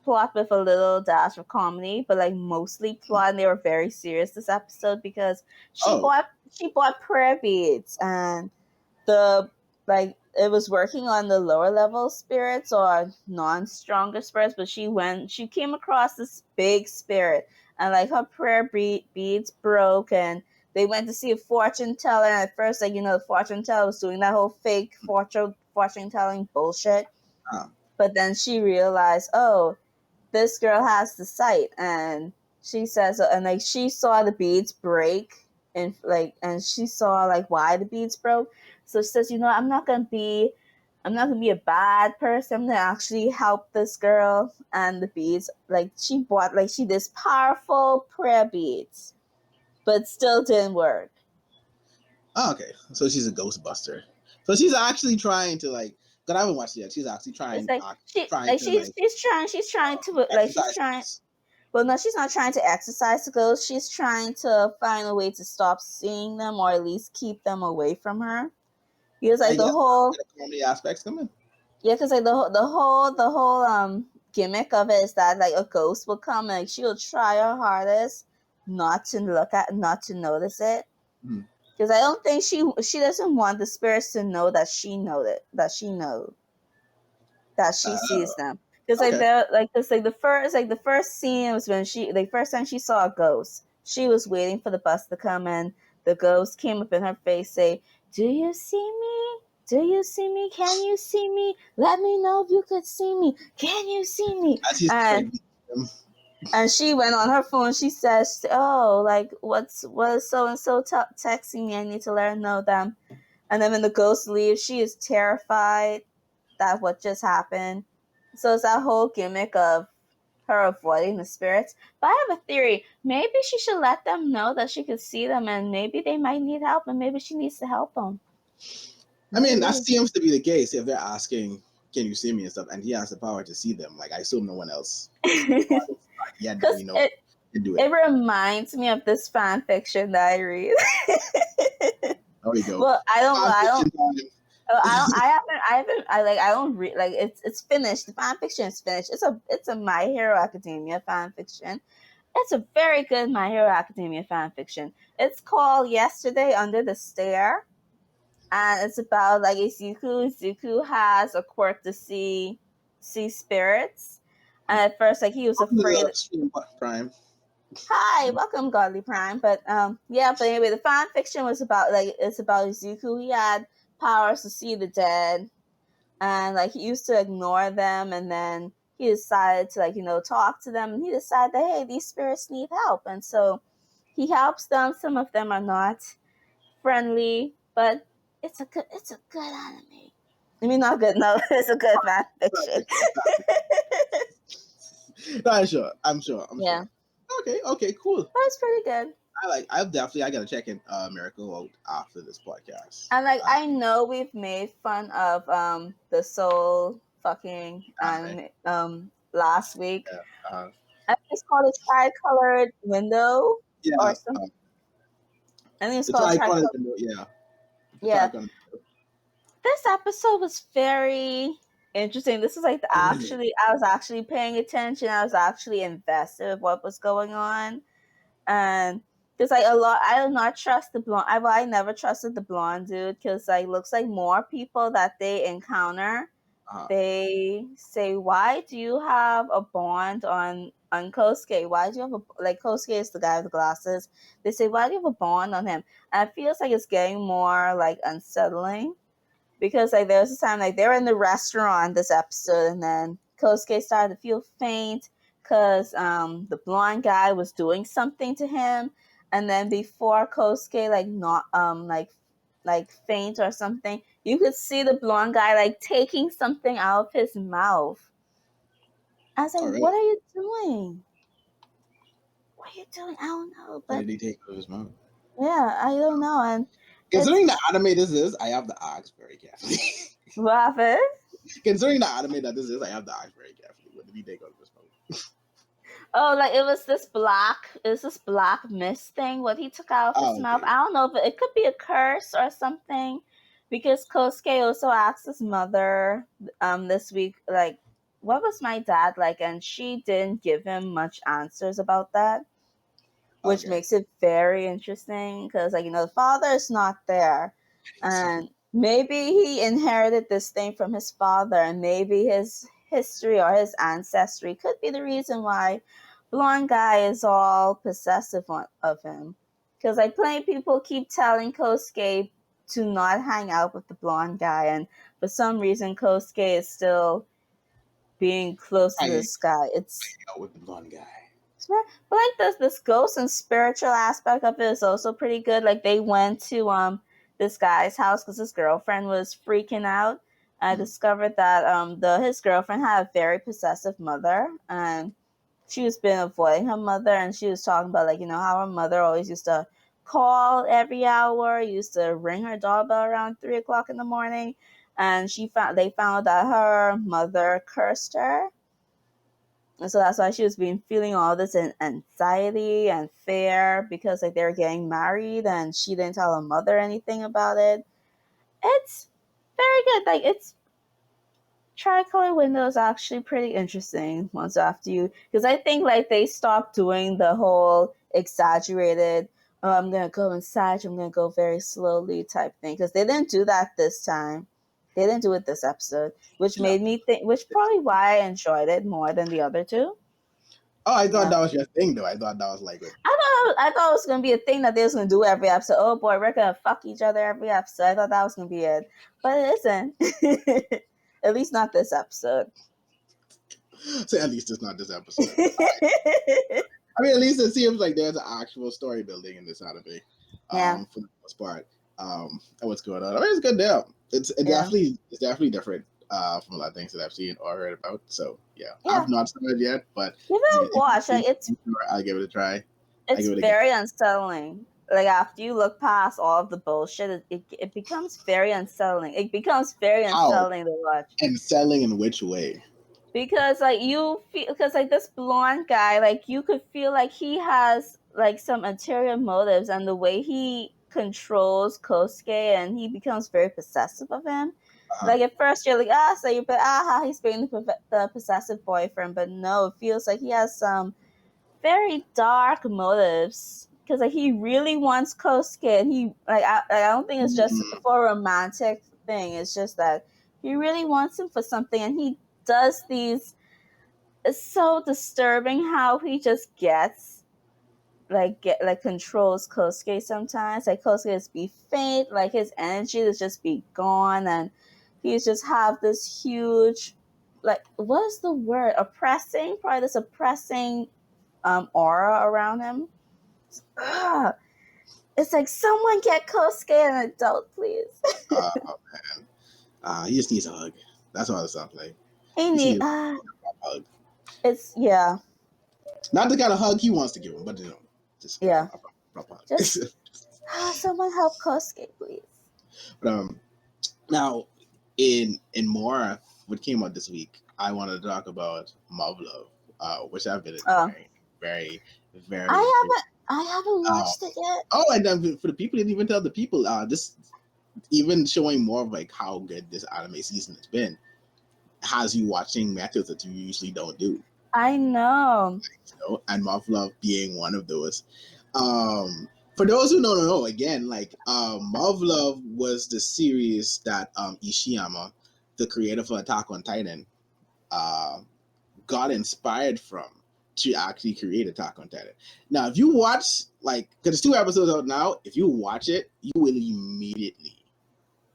Speaker 2: with a little dash of comedy, but like mostly plot, and they were very serious this episode because she bought prayer beads, and it was working on the lower level spirits or non-stronger spirits, but she came across this big spirit, and like her prayer beads broke, and they went to see a fortune teller, and at first, the fortune teller was doing that whole fake fortune telling bullshit. But then she realized, oh, this girl has the sight, and she says, and like she saw the beads break, and she saw like why the beads broke. So she says, I'm not gonna be a bad person. I'm gonna actually help this girl. And the beads, like she bought this powerful prayer beads, but still didn't work.
Speaker 1: Oh, okay. So she's a ghostbuster. So she's actually trying to like. But I haven't watched it yet. She's actually trying. She's
Speaker 2: trying to. Well, no, she's not trying to exercise the ghosts. She's trying to find a way to stop seeing them, or at least keep them away from her. Because like the whole
Speaker 1: comedy aspects come in.
Speaker 2: Yeah, because like the whole gimmick of it is that like a ghost will come and like she'll try her hardest not to notice it. Because I don't think she doesn't want the spirits to know that she knows it, that she sees them. Because the first scene was when the first time she saw a ghost, she was waiting for the bus to come, and the ghost came up in her face, say, "Do you see me? Do you see me? Can you see me? Let me know if you could see me. Can you see me?" And she went on her phone. She says, "Oh, like what is so and so texting me? I need to let her know them." And then when the ghost leaves, she is terrified that what just happened. So it's that whole gimmick of her avoiding the spirits. But I have a theory. Maybe she should let them know that she could see them, and maybe they might need help, and maybe she needs to help them.
Speaker 1: I mean, that seems to be the case if they're asking, "Can you see me?" and stuff, and he has the power to see them. Like, I assume no one else.
Speaker 2: It reminds me of this fan fiction that I read.
Speaker 1: There we go.
Speaker 2: Well, I don't. I don't read, like, it's finished. The fan fiction is finished. It's a My Hero Academia fan fiction. It's a very good My Hero Academia fan fiction. It's called Yesterday Under the Stair, and it's about like Izuku. Izuku has a quirk to see spirits, and at first, like, he was afraid.
Speaker 1: Prime.
Speaker 2: Hi, welcome, Godly Prime. But yeah. But anyway, the fan fiction was about, like, it's about Izuku. He had powers to see the dead, and like he used to ignore them, and then he decided to, like, talk to them, and he decided that, hey, these spirits need help, and so he helps them. Some of them are not friendly, but it's a good anime. I mean, not good. No, it's a good fan fiction.
Speaker 1: No, I'm sure. Yeah. Okay, cool.
Speaker 2: That's pretty good.
Speaker 1: I gotta check in Miracle out after this podcast.
Speaker 2: And like, I know we've made fun of the soul fucking last week.
Speaker 1: Yeah,
Speaker 2: I think it's called a tri-colored window, or something. I think it's called tri-colored
Speaker 1: window.
Speaker 2: Yeah. This episode was very interesting. This is like I was actually paying attention. I was actually invested with what was going on, and because like I do not trust the blonde. I never trusted the blonde dude, because like looks like more people that they encounter, they say, why do you have a bond on Kosuke? Why do you have a, like, Kosuke is the guy with the glasses. They say, why do you have a bond on him? And it feels like it's getting more like unsettling, because like there was a time, like, they were in the restaurant this episode, and then Kosuke started to feel faint because the blonde guy was doing something to him, and then before Kosuke not like faint or something, you could see the blonde guy like taking something out of his mouth. I was like, really? What are you doing? What are you doing? I don't know. But
Speaker 1: what did he take out of his mouth?
Speaker 2: Yeah, I don't know. And
Speaker 1: considering the anime this is, I have to ask very carefully.
Speaker 2: What happened?
Speaker 1: Considering the anime that this is, I have to ask very carefully. What did he take out of his mouth?
Speaker 2: Oh, like it was this black mist thing, what he took out of his mouth. I don't know if it could be a curse or something, because Kosuke also asked his mother this week, like, what was my dad like? And she didn't give him much answers about that, which makes it very interesting, because like, the father is not there, and maybe he inherited this thing from his father, and maybe his history or his ancestry could be the reason why blonde guy is all possessive of him, because like plenty of people keep telling Kosuke to not hang out with the blonde guy, and for some reason Kosuke is still being close to this guy. It's
Speaker 1: hang out with the blonde guy.
Speaker 2: But like this ghost and spiritual aspect of it is also pretty good. Like they went to this guy's house because his girlfriend was freaking out. I discovered that his girlfriend had a very possessive mother, and she was been avoiding her mother, and she was talking about, like, how her mother always used to call every hour, used to ring her doorbell around 3:00 in the morning, and they found that her mother cursed her. And so that's why she was feeling all this anxiety and fear, because like they were getting married and she didn't tell her mother anything about it. It's very good. Like, it's tricolor window is actually pretty interesting once after you, because I think like they stopped doing the whole exaggerated, oh, I'm gonna go inside, I'm gonna go very slowly type thing, because they didn't do that this time. They didn't do it this episode, which made me think, which probably why I enjoyed it more than the other two.
Speaker 1: Oh, I thought that was your thing, though. I thought that was like
Speaker 2: I thought it was gonna be a thing that they was gonna do every episode. Oh boy, we're gonna fuck each other every episode. I thought that was gonna be it, but it isn't. At least not this episode.
Speaker 1: So at least it's not this episode. I mean, at least it seems like there's an actual story building in this anime. For the most part. And what's going on. I mean, it's good there. It's definitely different from a lot of things that I've seen or heard about. So I've not started yet, but
Speaker 2: give it a watch. Like,
Speaker 1: I'll give it a try.
Speaker 2: It's very unsettling. Like, after you look past all of the bullshit, it becomes very unsettling. It becomes very unsettling to watch.
Speaker 1: Unsettling in which way?
Speaker 2: Because like this blonde guy, like you could feel like he has like some ulterior motives, and the way he controls Kosuke, and he becomes very possessive of him. Like at first you're like, so you put he's being the possessive boyfriend, but no, it feels like he has some very dark motives because like he really wants Kosuke, and he I don't think it's just for a romantic thing. It's just that he really wants him for something, and he does these. It's so disturbing how he just gets controls Kosuke sometimes. Like Kosuke just be faint, like his energy is just be gone, and he's just have this huge, like, what is the word? Oppressing, probably this oppressing aura around him. It's like, someone get Kosuke an adult, please.
Speaker 1: Oh man, he just needs a hug. That's all it sounds like.
Speaker 2: He needs a hug. It's
Speaker 1: not the kind of hug he wants to give him, but just a proper hug.
Speaker 2: Just someone help Kosuke, please.
Speaker 1: But now in more what came out this week, I wanted to talk about Love, which I've been very, very.
Speaker 2: I haven't watched it yet.
Speaker 1: Oh, and for the people, didn't even tell the people. This even showing more of like how good this anime season has been, has you watching matches that you usually don't do.
Speaker 2: I know.
Speaker 1: And Love being one of those. For those who don't know, again, like Love was the series that Ishiyama, the creator for Attack on Titan, got inspired from to actually create Attack on Titan. Now, if you watch, like, because there's 2 episodes out now, if you watch it, you will immediately,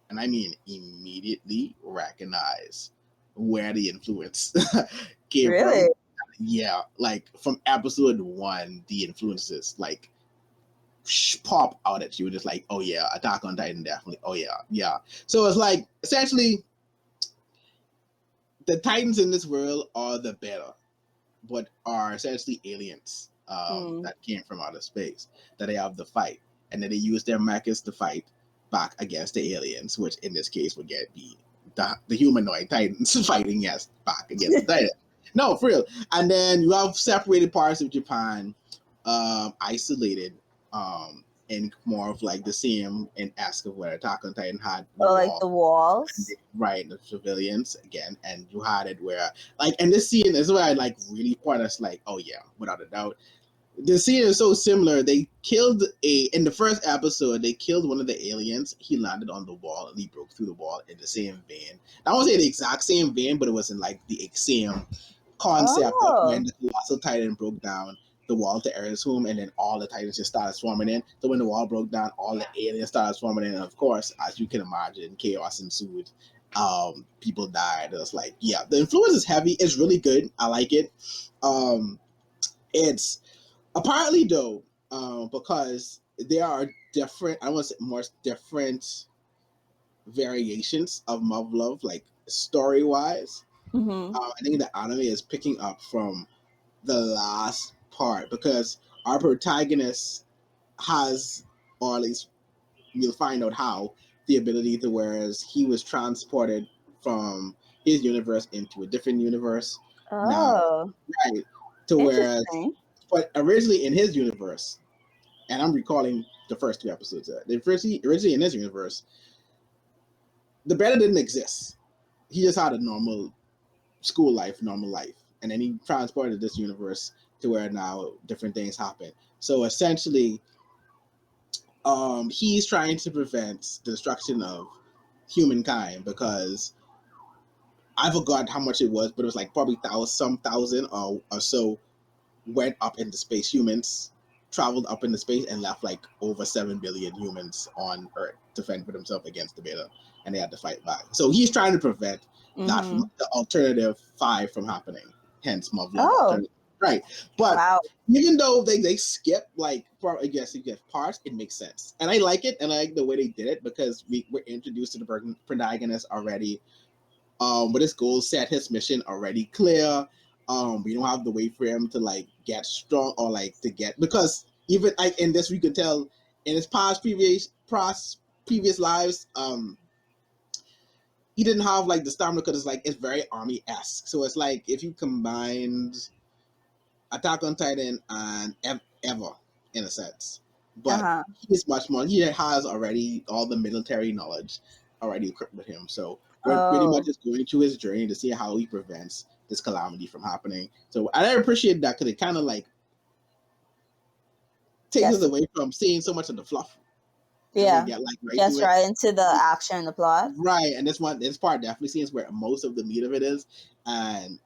Speaker 1: and I mean immediately, recognize where the influence came from. Yeah, like from episode 1, the influences like pop out at you, just like, oh yeah, Attack on Titan, definitely. Oh yeah. So it's like essentially the Titans in this world are the better, but are essentially aliens that came from outer space, that they have to fight, and then they use their mechas to fight back against the aliens, which in this case would be the humanoid Titans fighting back against the Titans. No, for real. And then you have separated parts of Japan, isolated, and more of like the same in Ask of where Attack on Titan had
Speaker 2: the walls,
Speaker 1: right? The civilians again, and you had it where like, and this scene is where I like really point us like, oh yeah, without a doubt, the scene is so similar. They killed in the first episode, they killed one of the aliens. He landed on the wall and he broke through the wall in the same vein. I won't say the exact same vein, but it was in like the same concept of when the colossal Titan broke down the wall to Eren's home, and then all the Titans just started swarming in. So when the wall broke down, all the aliens started swarming in, and of course, as you can imagine, chaos ensued. People died. It was like, yeah, the influence is heavy. It's really good. I like it. It's apparently though, because there are different, I want to say more different variations of Love, like story wise. I think the anime is picking up from the last part, because our protagonist has, or at least you'll find out how, the ability to, whereas he was transported from his universe into a different universe. Now, right, to whereas, but originally in his universe, and I'm recalling the first 2 episodes, originally in his universe, the Beta didn't exist. He just had a normal school life, normal life. And then he transported this universe to where now different things happen. So essentially, he's trying to prevent the destruction of humankind, because I forgot how much it was, but it was like probably some thousand or so went up into space. Humans traveled up into space and left like over 7 billion humans on Earth to fend for themselves against the Beta, and they had to fight back. So he's trying to prevent that from the alternative 5 from happening. Hence, alternative. Right. But even though they skip like, I guess you get parts, it makes sense, and I like it, and I like the way they did it, because we're introduced to the protagonist already. With his goal set, his mission already clear. We don't have to wait for him to like get strong or like to get, because even like in this we could tell in his previous lives, he didn't have like the stamina, because it's very army-esque. So it's like if you combined Attack on Titan and Ever in a sense, but he's much more. He has already all the military knowledge already equipped with him. So Where pretty much is going through his journey to see how he prevents this calamity from happening. So I appreciate that because it kind of like takes us away from seeing so much of the fluff.
Speaker 2: Yeah, get, like, right into the action and the plot.
Speaker 1: Right, and this part definitely seems where most of the meat of it is, and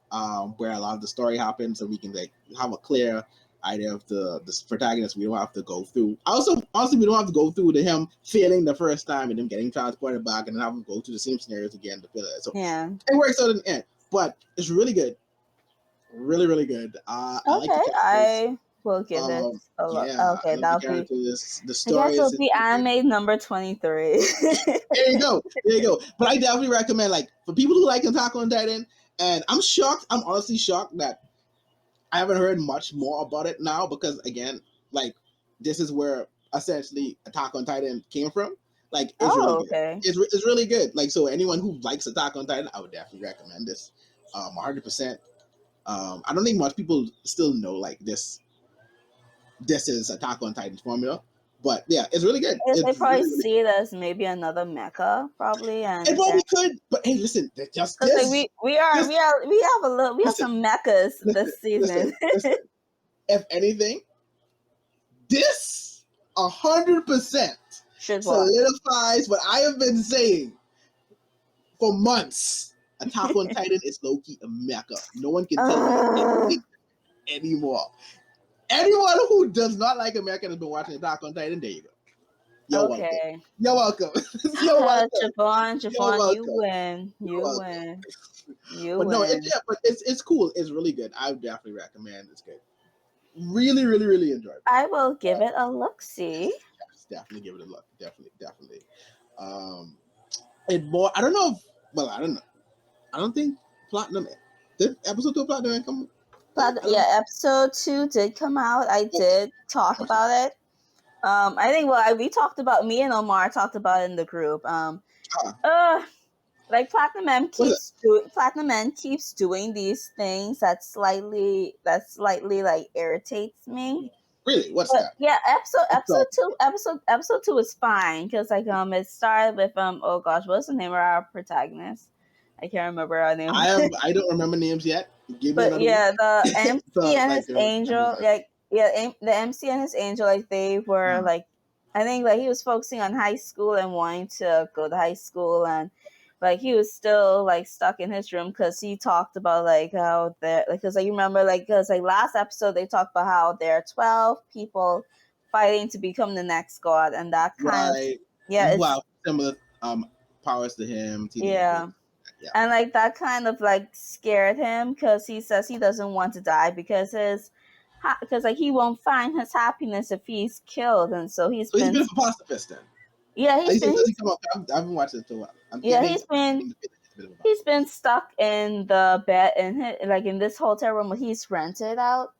Speaker 1: where a lot of the story happens, so we can like have a clear idea of the protagonist. We don't have to go through. Also, we don't have to go through him failing the first time and him getting transported back and then having to go through the same scenarios again to feel it. So yeah, it works out in the end, but it's really good, really, really good. I like the characters.
Speaker 2: We'll give it a look. Yeah, okay, that'll be the story. I guess it'll be anime number 23.
Speaker 1: There you go. But I definitely recommend, like, for people who like Attack on Titan, and I'm shocked. I'm honestly shocked that I haven't heard much more about it now because, again, like, this is where essentially Attack on Titan came from. Like, it's really good. Okay. It's really good. Like, so anyone who likes Attack on Titan, I would definitely recommend this. 100%. I don't think much people still know like this is Attack on Titan's formula, but yeah, it's really good.
Speaker 2: They probably really see it as maybe another mecha, probably, and
Speaker 1: it probably could. But hey, listen, just this.
Speaker 2: Like we have some mechas this season.
Speaker 1: Listen. If anything, this 100% solidifies what I have been saying for months. Attack on Titan is low-key a mecha. No one can tell me anything anymore. Anyone who does not like America has been watching Attack on Titan, there you go. You're welcome. You're welcome.
Speaker 2: Javon, you win. You win.
Speaker 1: But no, it's cool. It's really good. I would definitely recommend. It's good. Really, really, really enjoyable.
Speaker 2: I will give it a look-see.
Speaker 1: Yes, definitely give it a look. Definitely. More. I don't know. I don't know. I don't think Platinum. Did episode 2 of Platinum come?
Speaker 2: Episode 2 did come out. I did talk about it. I think we talked about, me and Omar talked about it in the group. Like Platinum M keeps doing these things that slightly like irritates me.
Speaker 1: Really? What's that?
Speaker 2: Yeah, episode 2 is fine because like it started with oh gosh, what's the name of our protagonist? I can't remember our name.
Speaker 1: I don't remember names yet.
Speaker 2: But yeah, the MC and his angel, the MC and his angel, like they were like, I think like he was focusing on high school and wanting to go to high school, and like he was still like stuck in his room because he talked about like how there, like, because like you remember like because like last episode they talked about how there are 12 people fighting to become the next god, and that kind of
Speaker 1: similar powers to him.
Speaker 2: Yeah. And like that kind of like scared him because he says he doesn't want to die because like he won't find his happiness if he's killed, and so he's been
Speaker 1: a pacifist then.
Speaker 2: Yeah,
Speaker 1: I haven't watched it in a while.
Speaker 2: He's been stuck in the bed in this hotel room where he's rented out,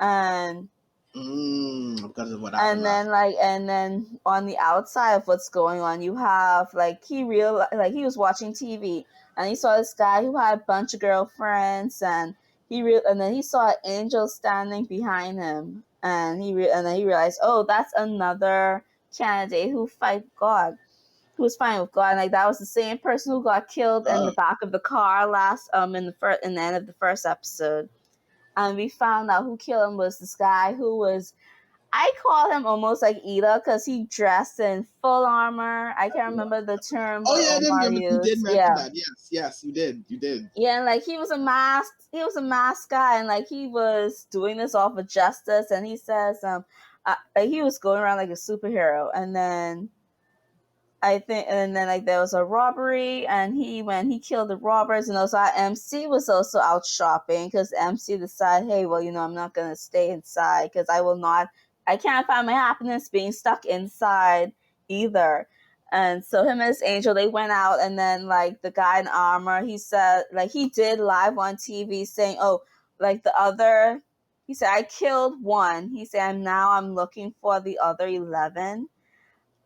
Speaker 2: and
Speaker 1: because of what
Speaker 2: happened. And then on the outside of what's going on, you have like he was watching TV and he saw this guy who had a bunch of girlfriends, and then he saw an angel standing behind him, and then he realized, oh, that's another candidate who's fighting with God. And like that was the same person who got killed in the back of the car last in the end of the first episode. And we found out who killed him was this guy who was, I call him almost like Ida because he dressed in full armor. I can't remember the term.
Speaker 1: Oh yeah, you did mention that. Yes, you did.
Speaker 2: Yeah, and like he was a masked guy, and like he was doing this off of justice, and he says like he was going around like a superhero, and then like there was a robbery, and he killed the robbers, and also MC was also out shopping because MC decided, hey, well, I'm not gonna stay inside because I can't find my happiness being stuck inside either. And so him and his angel, they went out, and then like the guy in armor, he said like he did live on TV saying, oh, like he said, I killed one. He said, now I'm looking for the other 11,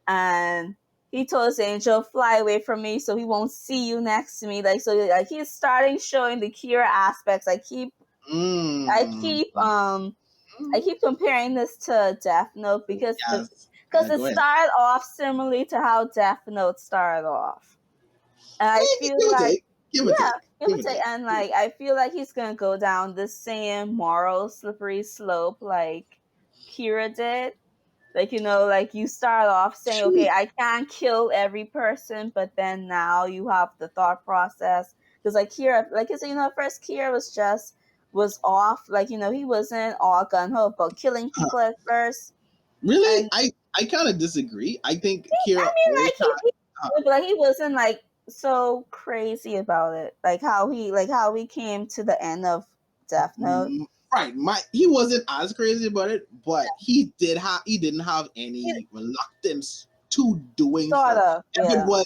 Speaker 2: and he told his angel, fly away from me so he won't see you next to me. Like, so like he's starting showing the Kira aspects. I keep comparing this to Death Note because it started off similarly to how Death Note started off. And I feel like, give or take. And like, I feel like he's gonna go down the same moral slippery slope like Kira did. Like, you know, like you start off saying, okay, I can't kill every person, but then now you have the thought process. Because like Kira, like you said, you know, at first Kira was off, like, you know, he wasn't all gun-ho about killing people at first.
Speaker 1: Really? And I kind of disagree. I think Kira.
Speaker 2: I mean, like he wasn't like so crazy about it. Like how he came to the end of Death Note.
Speaker 1: Right. He wasn't as crazy about it, but he didn't have any reluctance to doing
Speaker 2: sort of.
Speaker 1: It was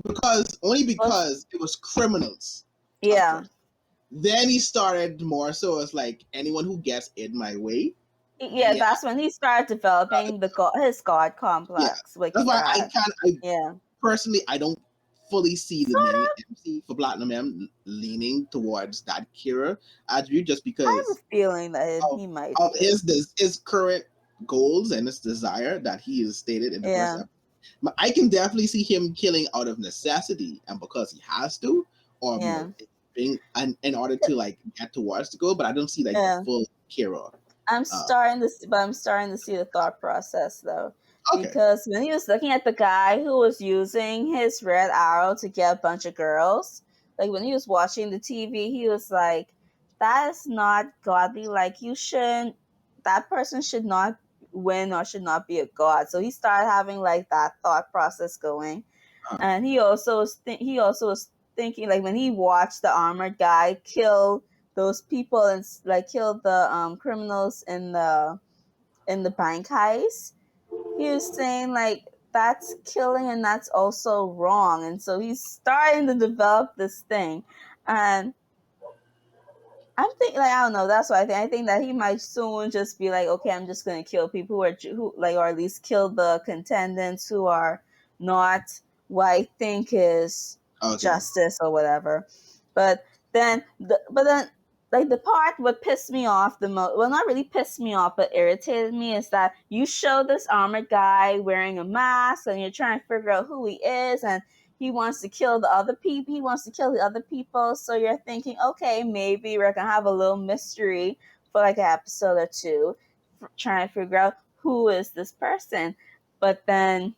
Speaker 1: because it was criminals.
Speaker 2: Yeah.
Speaker 1: Then he started more so as like anyone who gets in my way.
Speaker 2: Yeah, that's when he started developing his god complex.
Speaker 1: Yeah. That's why personally I don't fully see the many MC for Platinum M leaning towards that Kira attribute, just because I
Speaker 2: have a feeling that he might
Speaker 1: of his current goals and his desire that he has stated in the first episode. But I can definitely see him killing out of necessity and because he has to, or in order to like get towards the goal. But I don't see like the full Kira.
Speaker 2: I'm starting to see the thought process though. Okay. Because when he was looking at the guy who was using his red arrow to get a bunch of girls, like when he was watching the TV, he was like, that is not godly. Like that person should not win or should not be a god. So he started having like that thought process going. And he also was thinking, like when he watched the armored guy kill those people and like kill the criminals in the bank heist, he was saying like that's killing and that's also wrong. And so he's starting to develop this thing. And I'm thinking, like, I don't know, that's what I think. I think that he might soon just be like, okay, I'm just gonna kill people or at least kill the contendants who are not what I think is justice or whatever. But then like the part what pissed me off the most, well, not really pissed me off, but irritated me, is that you show this armored guy wearing a mask and you're trying to figure out who he is, and he wants to kill the other people. He wants to kill the other people. So you're thinking, okay, maybe we're going to have a little mystery for like an episode or two, trying to figure out who is this person. But then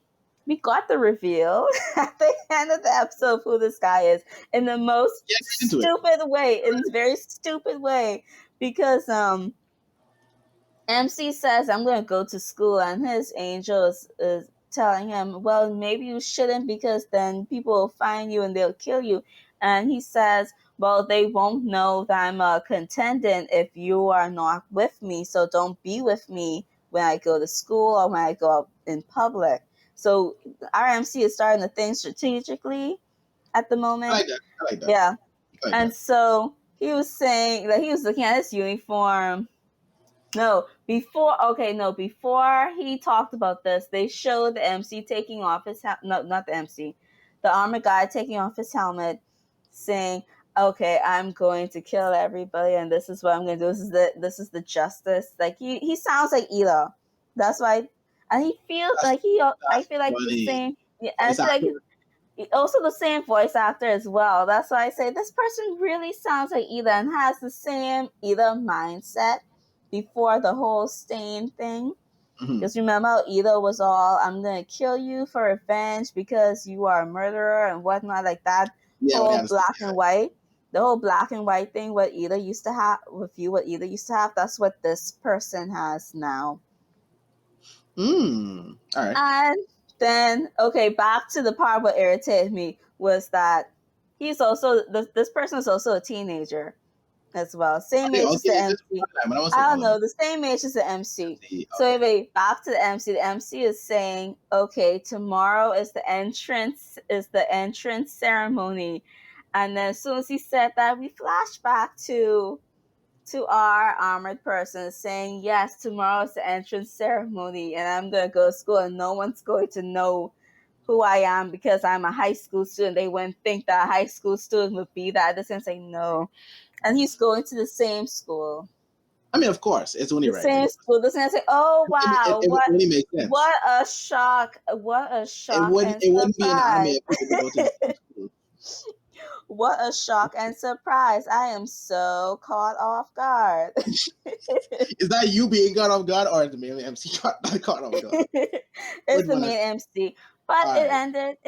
Speaker 2: we got the reveal at the end of the episode of who this guy is in the most stupid way, in a very stupid way, because MC says, I'm going to go to school, and his angel is telling him, well, maybe you shouldn't, because then people will find you and they'll kill you. And he says, well, they won't know that I'm a contendant if you are not with me, so don't be with me when I go to school or when I go out in public. So RMC is starting to think strategically at the moment.
Speaker 1: I like that.
Speaker 2: Yeah. And so he was saying, like, he was looking at his uniform. Before he talked about this, they showed the MC taking off his not the MC, the armored guy taking off his helmet, saying, okay, I'm going to kill everybody, and this is what I'm going to do. This is the justice. Like, he sounds like Ela. That's why, and he feels like I feel like the same. Yeah, I feel like also the same voice actor as well. That's why I say this person really sounds like Ela and has the same Ela mindset before the whole stain thing. Because remember how Ela was all, I'm going to kill you for revenge because you are a murderer and whatnot, like that whole black and white. The whole black and white thing, what Ela used to have, that's what this person has now.
Speaker 1: All right.
Speaker 2: And then, okay, back to the part what irritated me was that he's also, this person is also a teenager as well. Same age as the MC. I don't know, the same age as the MC. Okay. So anyway, back to the MC. The MC is saying, okay, tomorrow is the entrance ceremony. And then as soon as he said that, we flash back to our armored person saying, yes, tomorrow is the entrance ceremony and I'm going to go to school and no one's going to know who I am because I'm a high school student. They wouldn't think that a high school student would be that. They're going to say no. And he's going to the same school.
Speaker 1: I mean, of course, it's only right.
Speaker 2: Same school. They're going to say, oh, wow.
Speaker 1: It only makes sense.
Speaker 2: What a shock. What a shock.
Speaker 1: It wouldn't be an army of people to go to
Speaker 2: What a shock and surprise. I am so caught off guard.
Speaker 1: Is that you being caught off guard, or is the main MC caught off guard?
Speaker 2: It's the main MC. But it ended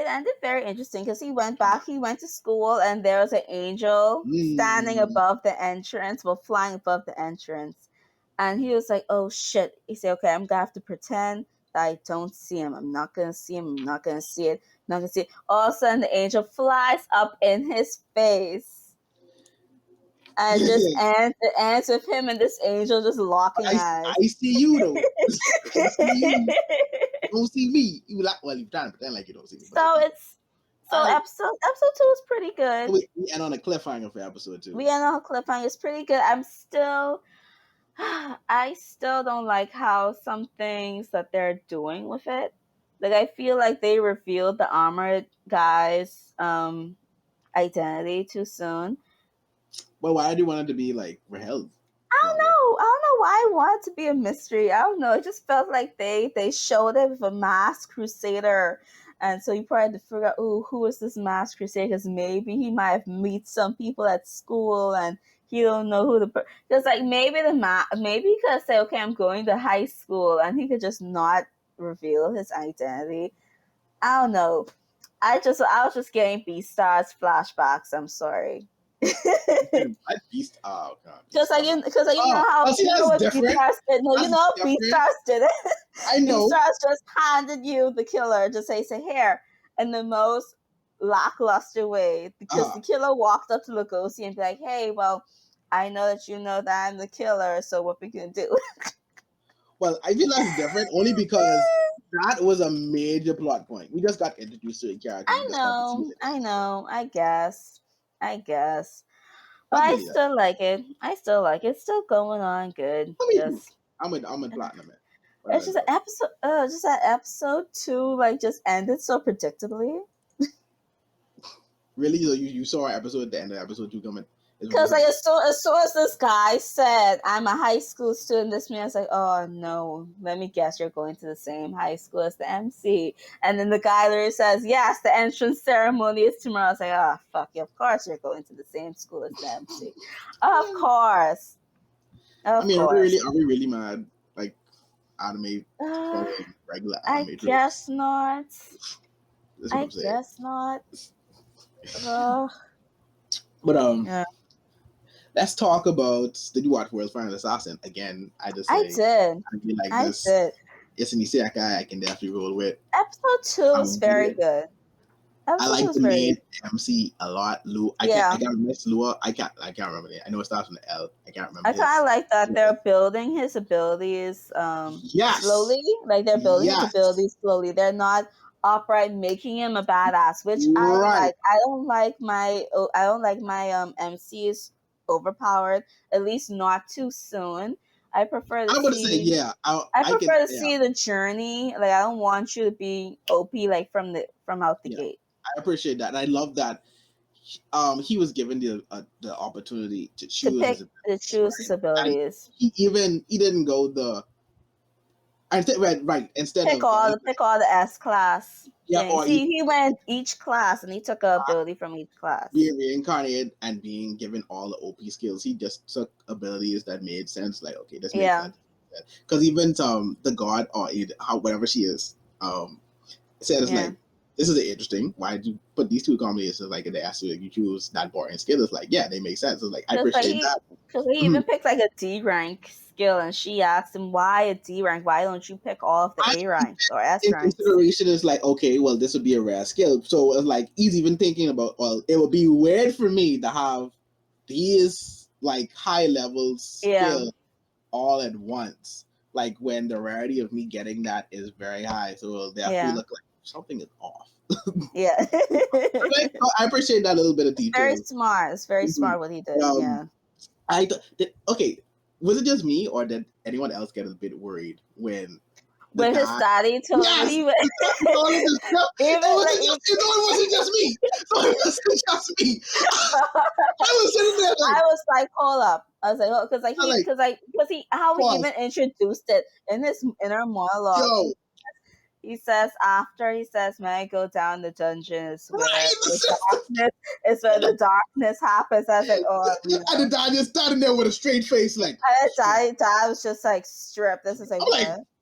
Speaker 2: very interesting because he went to school, and there was an angel standing above the entrance, flying above the entrance. And he was like, oh shit. He said, okay, I'm gonna have to pretend that I don't see him. I'm not gonna see him. I'm not gonna see it. I'm not gonna see it. All of a sudden the angel flies up in his face. And it ends with him and this angel just locking eyes.
Speaker 1: I see you though. I see you. You don't see me. You like, well, you're trying to pretend like you don't see me.
Speaker 2: Episode 2 is pretty good.
Speaker 1: We end on a cliffhanger for episode 2.
Speaker 2: We end on a cliffhanger. It's pretty good. I still don't like how some things that they're doing with it. Like, I feel like they revealed the armored guy's identity too soon.
Speaker 1: Well, why do you want it to be like withheld?
Speaker 2: I don't know why I want it to be a mystery. I don't know. It just felt like they showed it with a masked crusader. And so you probably had to figure out, who is this masked crusader? Because maybe he might have met some people at school and he don't know who because like maybe he could say, okay, I'm going to high school, and he could just not reveal his identity. I don't know. I was just getting Beastars flashbacks. I'm sorry.
Speaker 1: Beast. Oh god.
Speaker 2: Because you know how Beastars did. No, you know how Beastars did it.
Speaker 1: I know.
Speaker 2: Beastars just handed you the killer. Just say here, in the most lackluster way, because the killer walked up to Lugosi and be like, "Hey, well, I know that you know that I'm the killer. So what we can do?"
Speaker 1: Well, I feel that's different only because that was a major plot point. We just got introduced to a character.
Speaker 2: I know. I guess. But I still like it. It's still going on good.
Speaker 1: I'm with platinum.
Speaker 2: It's just that episode 2 like just ended so predictably.
Speaker 1: Really? You saw episode the end of episode 2 coming?
Speaker 2: Because like as soon as this guy said, I'm a high school student, this man was like, oh no, let me guess, you're going to the same high school as the MC. And then the guy literally says, yes, the entrance ceremony is tomorrow. I was like, oh fuck you, of course you're going to the same school as the MC. Of course.
Speaker 1: Are we really mad? Like anime regular anime?
Speaker 2: I guess not. I guess not.
Speaker 1: But yeah. Let's talk about. Did you watch World's Finest Assassin again? I did.
Speaker 2: I did.
Speaker 1: It's an isekai I can definitely roll with.
Speaker 2: Episode 2 is very good.
Speaker 1: I like the main MC a lot. I can't remember Lua. I can't remember it. I know it starts with an L. I can't remember.
Speaker 2: I kind of like that they're building his abilities slowly. Like they're building his abilities slowly. They're not outright making him a badass, which I like. I don't like my MCs overpowered, at least not too soon. I prefer to see the journey. Like I don't want you to be OP like from out the gate.
Speaker 1: I appreciate that, and I love that he was given the opportunity to choose
Speaker 2: his abilities.
Speaker 1: He didn't go the instead
Speaker 2: pick all the S class.
Speaker 1: Yeah,
Speaker 2: he went each class and he took an ability from each class.
Speaker 1: Being reincarnated and being given all the OP skills, he just took abilities that made sense. Like, okay, this makes sense. Because even the god or whatever she is, said it's like, this is interesting. Why did you put these two combinations like in the ask you choose that boring skill? It's like, yeah, they make sense. It's like I appreciate that.
Speaker 2: Because he even picked like a D rank skill, and she asked him, "Why a D rank? Why don't you pick all of the A ranks or S ranks?"
Speaker 1: Consideration is like, okay, well, this would be a rare skill. So it's like he's even thinking about, well, it would be weird for me to have these like high level skills all at once. Like when the rarity of me getting that is very high, so they have to look like something is off.
Speaker 2: Yeah.
Speaker 1: I appreciate that little bit of detail.
Speaker 2: Very smart. It's very smart what he did.
Speaker 1: Okay. Was it just me, or did anyone else get a bit worried when
Speaker 2: his daddy told me?
Speaker 1: It wasn't just me. It wasn't just me. I was sitting there like,
Speaker 2: I was like, hold up. I was like, because he how he even introduced it in his inner monologue. he says when I go down the dungeon is where the darkness happens. I was like, oh,
Speaker 1: and the dad just standing there with a straight face, like.
Speaker 2: Dad was just like stripped. This is like,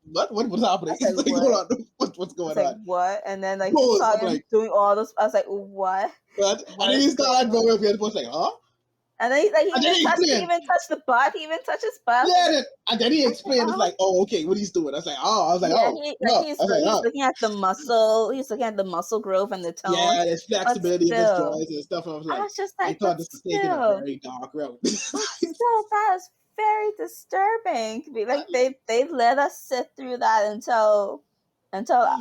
Speaker 1: what's happening? Like, like, hold on, what's going on?
Speaker 2: What? And then like you saw him doing all this. I was like, what?
Speaker 1: What? And then he started going up here, and was like, huh?
Speaker 2: And then he even touched the butt. He even touched his butt.
Speaker 1: Yeah, and then he explained, it's like, oh, okay, what he's doing. I was like,
Speaker 2: he's looking at the muscle. He's looking at the muscle growth and the tone.
Speaker 1: Yeah, there's flexibility of his joints and stuff. And I was
Speaker 2: just like,
Speaker 1: I thought this was taking a very dark route.
Speaker 2: So that is very disturbing. Like they let us sit through that until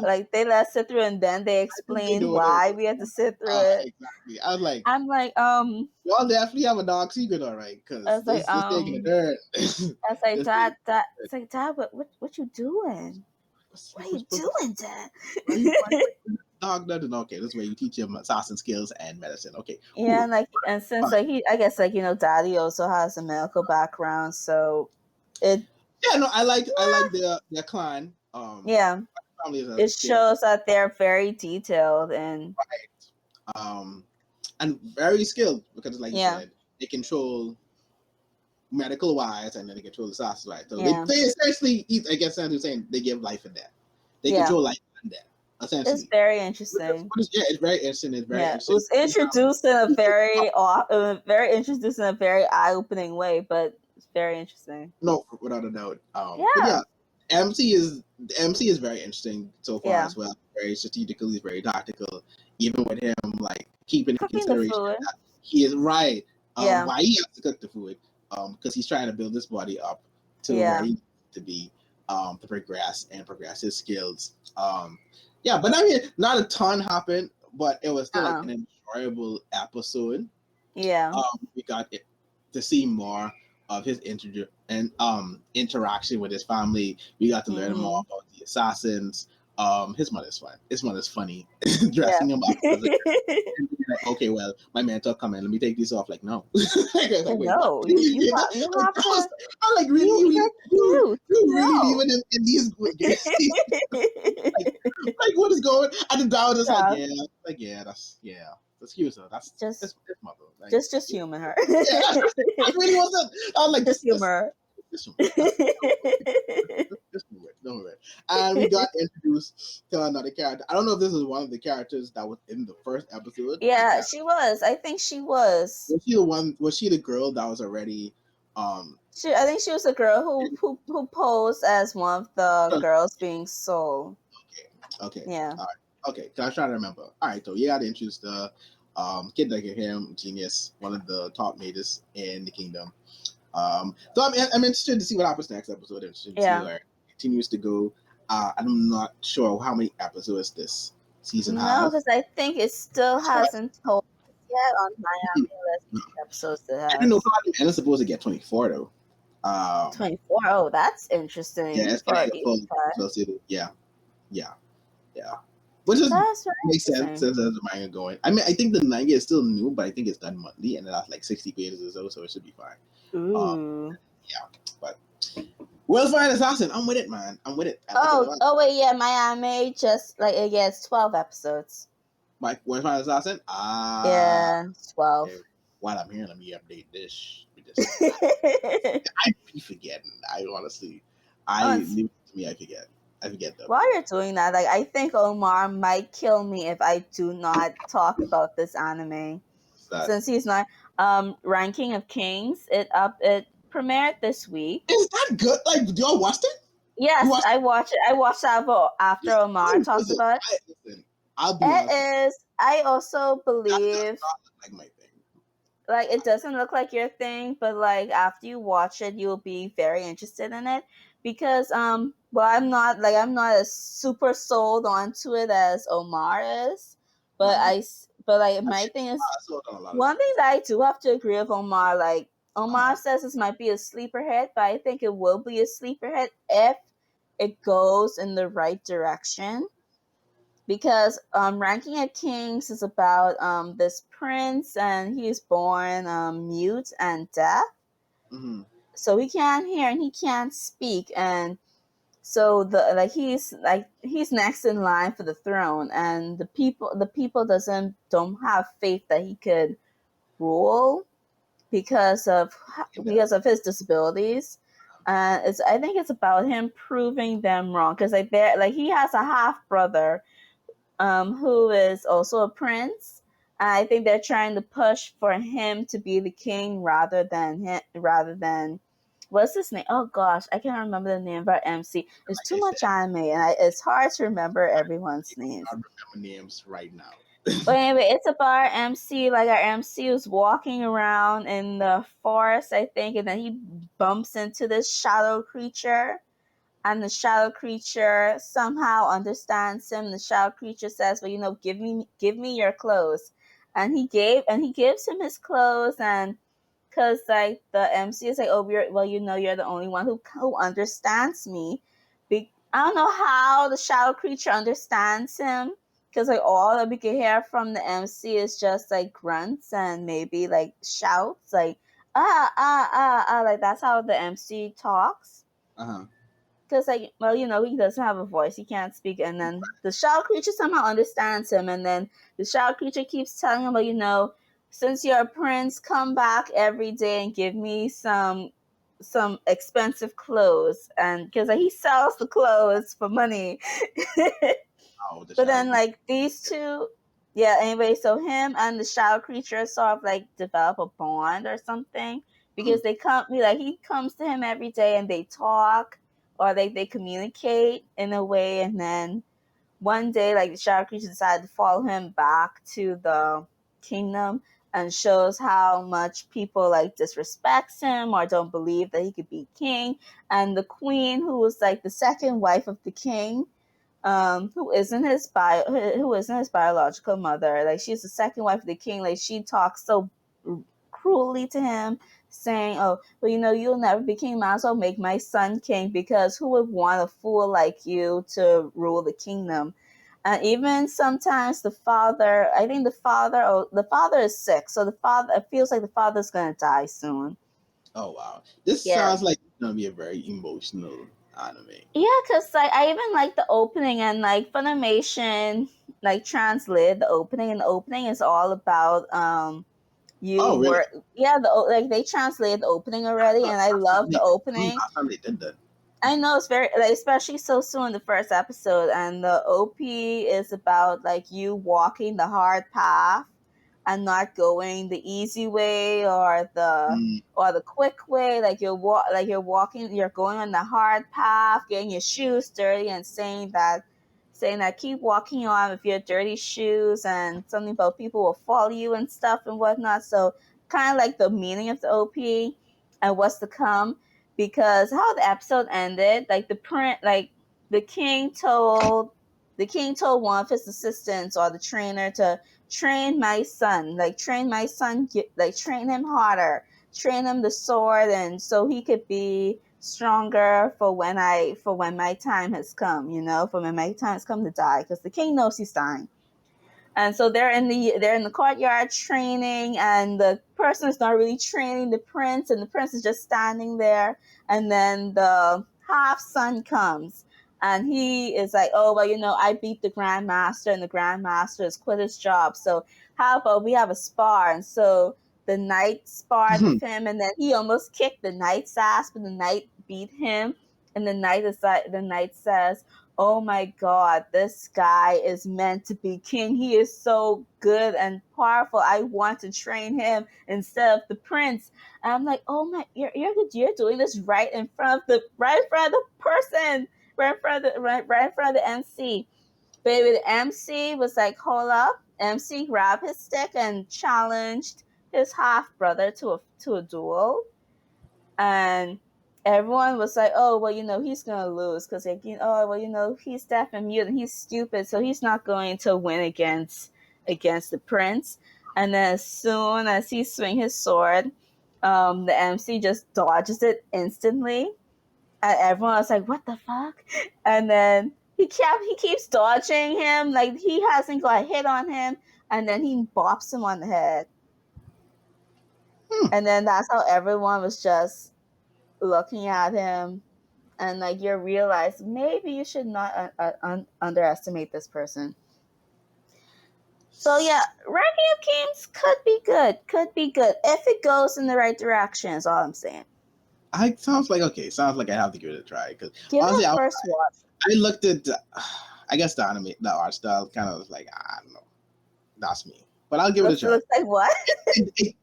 Speaker 2: like they let us sit through, and then they explain why we had to sit through it.
Speaker 1: Exactly. I was like,
Speaker 2: y'all
Speaker 1: definitely have a dark secret, all right? Because it's taking a dirt.
Speaker 2: I was like, Dad, it's like, Dad, what you doing? What are you doing, Dad?
Speaker 1: Dog nothing. Okay, this way you teach him assassin skills and medicine. Okay.
Speaker 2: Yeah, and since like I guess like Daddy also has a medical background, so it.
Speaker 1: Yeah, no, I like their clan.
Speaker 2: Yeah. It shows that they're very detailed and
Speaker 1: and very skilled because, like you said, they control medical wise and then they control the sauce wise. So they essentially, I guess I'm saying they give life and death. They control life and death. Essentially,
Speaker 2: it's very interesting.
Speaker 1: It's very interesting. It's very interesting.
Speaker 2: It was introduced in a very eye-opening way, but it's very interesting.
Speaker 1: No, without a doubt. But MC is very interesting so far as well. Very strategical. He's very tactical. Even with him, like keeping in consideration that he is right. Why he has to cook the food? Because he's trying to build this body up to where he needs to be to progress his skills. But I mean, not a ton happened, but it was still like an enjoyable episode.
Speaker 2: Yeah.
Speaker 1: We got to see more of his interaction with his family. We got to learn more about the assassins. His mother's fun. His mother's funny, dressing him up. Like, okay, well, my mentor come in. Let me take these off. Like, no. Like,
Speaker 2: no, you have to.
Speaker 1: I'm like, really? You really leaving him in these like, what is going? And the dad was that's cute. So that's just mother. Like,
Speaker 2: just humor her.
Speaker 1: I really wasn't. I was like,
Speaker 2: just humor her.
Speaker 1: Don't worry. And we got introduced to another character. I don't know if this is one of the characters that was in the first episode.
Speaker 2: Yeah, she was. I think she was.
Speaker 1: Was she the one? Was she the girl that was already?
Speaker 2: I think she was the girl who posed as one of the girls being sold.
Speaker 1: Okay.
Speaker 2: Yeah.
Speaker 1: All right. Okay. So I was trying to remember. All right. So you got to introduce the kid like him, genius, one of the top mages in the kingdom. So I'm interested to see what happens next episode. Interested to see where it continues to go. I'm not sure how many episodes this season has.
Speaker 2: No, because I think it still hasn't told yet on my list episodes that has.
Speaker 1: I don't know and it's supposed to get 24 though.
Speaker 2: 24. Oh, that's interesting.
Speaker 1: Yeah, it's gonna get full. Yeah. Which is makes sense as the manga going. I mean, I think the manga is still new, but I think it's done monthly and it has like 60 pages or so it should be fine.
Speaker 2: Ooh.
Speaker 1: But World's Finest Assassin, I'm with it, man. I'm with it.
Speaker 2: Oh wait, yeah, my anime just like it gets 12 episodes.
Speaker 1: My World's Finest Assassin?
Speaker 2: Yeah, 12.
Speaker 1: Okay. While I'm here, let me update this. I be forgetting. I honestly, leave it to me. I forget. I forget though.
Speaker 2: While you're doing that, like I think Omar might kill me if I do not talk about this anime. Since he's not Ranking of Kings, it premiered this week.
Speaker 1: Is that good? Like, y'all watched it?
Speaker 2: Yes, I watched it. I watched that after Omar talked about it. It is. I also believe.
Speaker 1: That does not look like my thing.
Speaker 2: Like it doesn't look like your thing, but like after you watch it, you'll be very interested in it because I'm not as super sold onto it as Omar is, but my thing is one thing that I do have to agree with Omar. Like Omar says, this might be a sleeper hit, but I think it will be a sleeper hit if it goes in the right direction. Because Ranking of Kings is about this prince, and he's born mute and deaf.
Speaker 1: Mm-hmm.
Speaker 2: So he can't hear and he can't speak. And so he's next in line for the throne, and the people don't have faith that he could rule because of his disabilities. I think it's about him proving them wrong, because he has a half brother who is also a prince. I think they're trying to push for him to be the king rather than what's his name? Oh gosh, I can't remember the name of our MC. It's too much anime, and it's hard to remember everyone's names.
Speaker 1: I remember names right now.
Speaker 2: But anyway, it's about our MC. Like, our MC was walking around in the forest, I think, and then he bumps into this shadow creature. And the shadow creature somehow understands him. The shadow creature says, "Well, give me your clothes." And he gives him his clothes, and because like the MC is like, "Oh, you're the only one who understands me." I don't know how the shadow creature understands him, because like all that we can hear from the MC is just like grunts and maybe like shouts, like like that's how the MC talks. Because like, he doesn't have a voice, he can't speak, and then the shadow creature somehow understands him, and then the shadow creature keeps telling him, since you're a prince, come back every day and give me some expensive clothes, and because like, he sells the clothes for money. But then like these two, anyway, so him and the shadow creature sort of like develop a bond or something, because he comes to him every day and they talk, or they communicate in a way, and then one day like the shadow creature decided to follow him back to the kingdom, and shows how much people like disrespects him or don't believe that he could be king. And the queen, who was like the second wife of the king, who isn't his biological mother, like she's the second wife of the king, like she talks so cruelly to him, saying, "Oh, well, you'll never be king, might as well make my son king, because who would want a fool like you to rule the kingdom?" And even sometimes the father is sick, so it feels like the father's gonna die soon.
Speaker 1: Oh wow, this sounds like it's gonna be a very emotional anime.
Speaker 2: Yeah, because like I even like the opening, and like Funimation like translated the opening, and the opening is all about
Speaker 1: really?
Speaker 2: They translated the opening already, and I love the opening.
Speaker 1: Last time they did that.
Speaker 2: I know, it's very like, especially so soon in the first episode, and the OP is about like you walking the hard path and not going the easy way or the quick way. Like you're going on the hard path, getting your shoes dirty, and saying that keep walking on with your dirty shoes, and something about people will follow you and stuff and whatnot. So kind of like the meaning of the OP and what's to come. Because how the episode ended, like the king told one of his assistants or the trainer to train my son, train him harder, train him the sword, and so he could be stronger for when my time has come, for when my time has come to die, because the king knows he's dying. And so they're in the courtyard training, and the person is not really training the prince, and the prince is just standing there. And then the half son comes, and he is like, "Oh, well, I beat the grandmaster, and the grandmaster has quit his job. So how about we have a spar?" And so the knight sparred with him, and then he almost kicked the knight's ass, but the knight beat him. And the knight says, "Oh my God, this guy is meant to be king. He is so good and powerful. I want to train him instead of the prince." And I'm like, "Oh my, you're doing this right in front of the person, right in front of the MC." Baby, the MC was like, "Hold up." MC grabbed his stick and challenged his half brother to a duel. And everyone was like, "Oh, well, he's gonna lose, because he's deaf and mute and he's stupid, so he's not going to win against the prince." And then as soon as he swings his sword, the MC just dodges it instantly, and everyone was like, "What the fuck?" And then he keeps dodging him, like he hasn't got a hit on him, and then he bops him on the head. And then that's how everyone was just looking at him, and like you realize maybe you should not underestimate this person. So yeah, ranking of Kings could be good if it goes in the right direction. Is all I'm saying.
Speaker 1: Sounds like I have to give it a try because
Speaker 2: honestly, first watch.
Speaker 1: I looked at, I guess the art style kind of was like, I don't know, that's me, but I'll give it a try.
Speaker 2: Looks like what?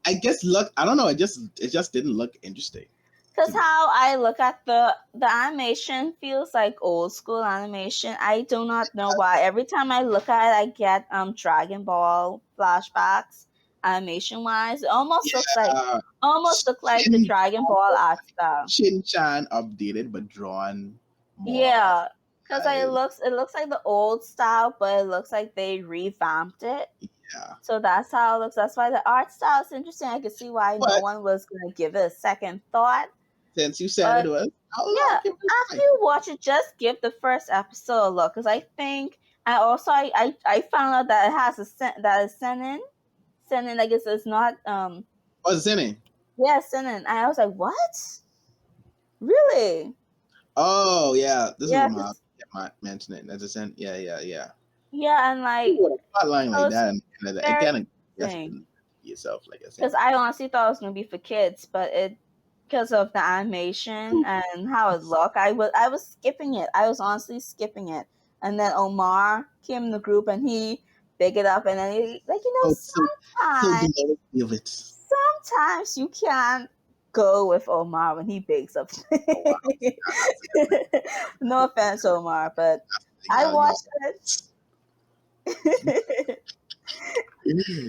Speaker 1: I guess I don't know. It just didn't look interesting.
Speaker 2: Because how I look at the animation feels like old school animation. I do not know why. Every time I look at it, I get Dragon Ball flashbacks. Animation wise, it almost looks like the Dragon Ball art style.
Speaker 1: Shin-chan updated but drawn more.
Speaker 2: Yeah, because it looks like the old style, but it looks like they revamped it.
Speaker 1: Yeah.
Speaker 2: So that's how it looks. That's why the art style is interesting. I could see why no one was going to give it a second thought.
Speaker 1: Since you said it was,
Speaker 2: after you watch it, just give the first episode a look, because I think, and also I found out that it has that is seinen, like it's not
Speaker 1: Oh, it's seinen.
Speaker 2: Yeah, seinen. I was like, what? Really?
Speaker 1: Oh yeah, this is what my mention it as a seinen. Yeah.
Speaker 2: Yeah, and like
Speaker 1: not lying like that, and I kind of yourself like I said.
Speaker 2: Because I honestly thought it was gonna be for kids, but because of the animation and how it looked, I was skipping it. I was honestly skipping it. And then Omar came in the group and he big it up, and then he sometimes you can't go with Omar when he bigs up. No offense, Omar, but I watched it.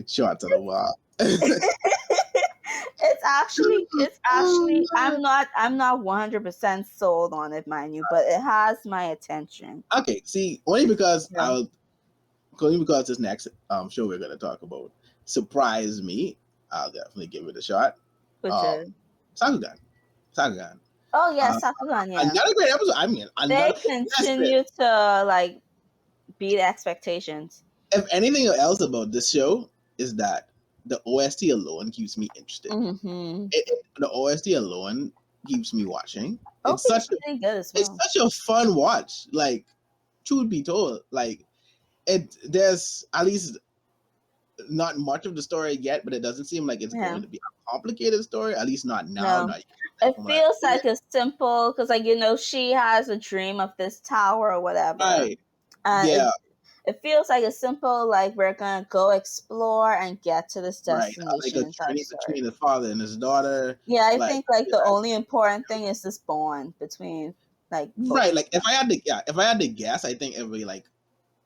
Speaker 1: Shots on the wall.
Speaker 2: It's actually I'm not 100% sold on it, mind you, but it has my attention.
Speaker 1: Okay, see, only because this next show we're gonna talk about surprised me, I'll definitely give it a shot.
Speaker 2: Which is
Speaker 1: Sakugan.
Speaker 2: Oh yeah, Sakugan. Yeah,
Speaker 1: another great episode. I mean,
Speaker 2: they continue to like beat expectations.
Speaker 1: If anything else about this show is that the OST alone keeps me interested.
Speaker 2: Mm-hmm.
Speaker 1: The OST alone keeps me watching.
Speaker 2: It's pretty good as well.
Speaker 1: It's such a fun watch. Like, truth be told, like there's at least not much of the story yet, but it doesn't seem like it's going to be a complicated story. At least not now.
Speaker 2: No. It feels like a simple, because like she has a dream of this tower or whatever.
Speaker 1: Right.
Speaker 2: And it feels like a simple, like we're gonna go explore and get to this destination.
Speaker 1: Right, like a journey between the father and his daughter.
Speaker 2: Yeah, I think like the only important thing is this bond between like both.
Speaker 1: Right. Like if I had to guess, I think it would be like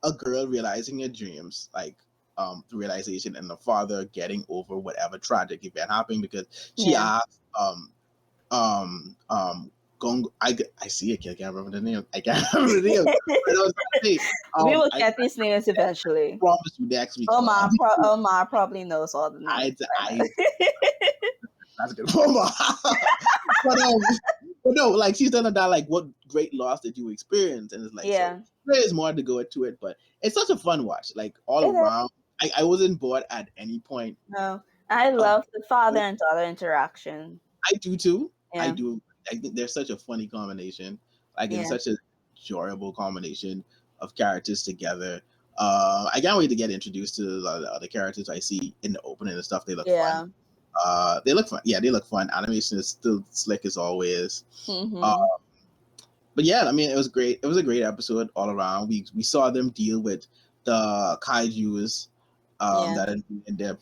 Speaker 1: a girl realizing her dreams, like the realization, and the father getting over whatever tragic event happened, because she asked I see it. I can't remember the name.
Speaker 2: We will get these names eventually.
Speaker 1: I promise you next week.
Speaker 2: Omar probably knows all the names.
Speaker 1: That's good. Omar. but no, like she's done that. Like, what great loss did you experience? And it's like, so there's more to go into it, but it's such a fun watch. Like all around, I wasn't bored at any point.
Speaker 2: No, I love the father and daughter interaction.
Speaker 1: I do too. Yeah. I do. I think they're such a funny combination. Like it's such a enjoyable combination of characters together. I can't wait to get introduced to the other characters I see in the opening and stuff. They look fun. They look fun. Yeah, they look fun. Animation is still slick as always. Mm-hmm. But yeah, I mean, it was great. It was a great episode all around. We saw them deal with the kaijus that are in their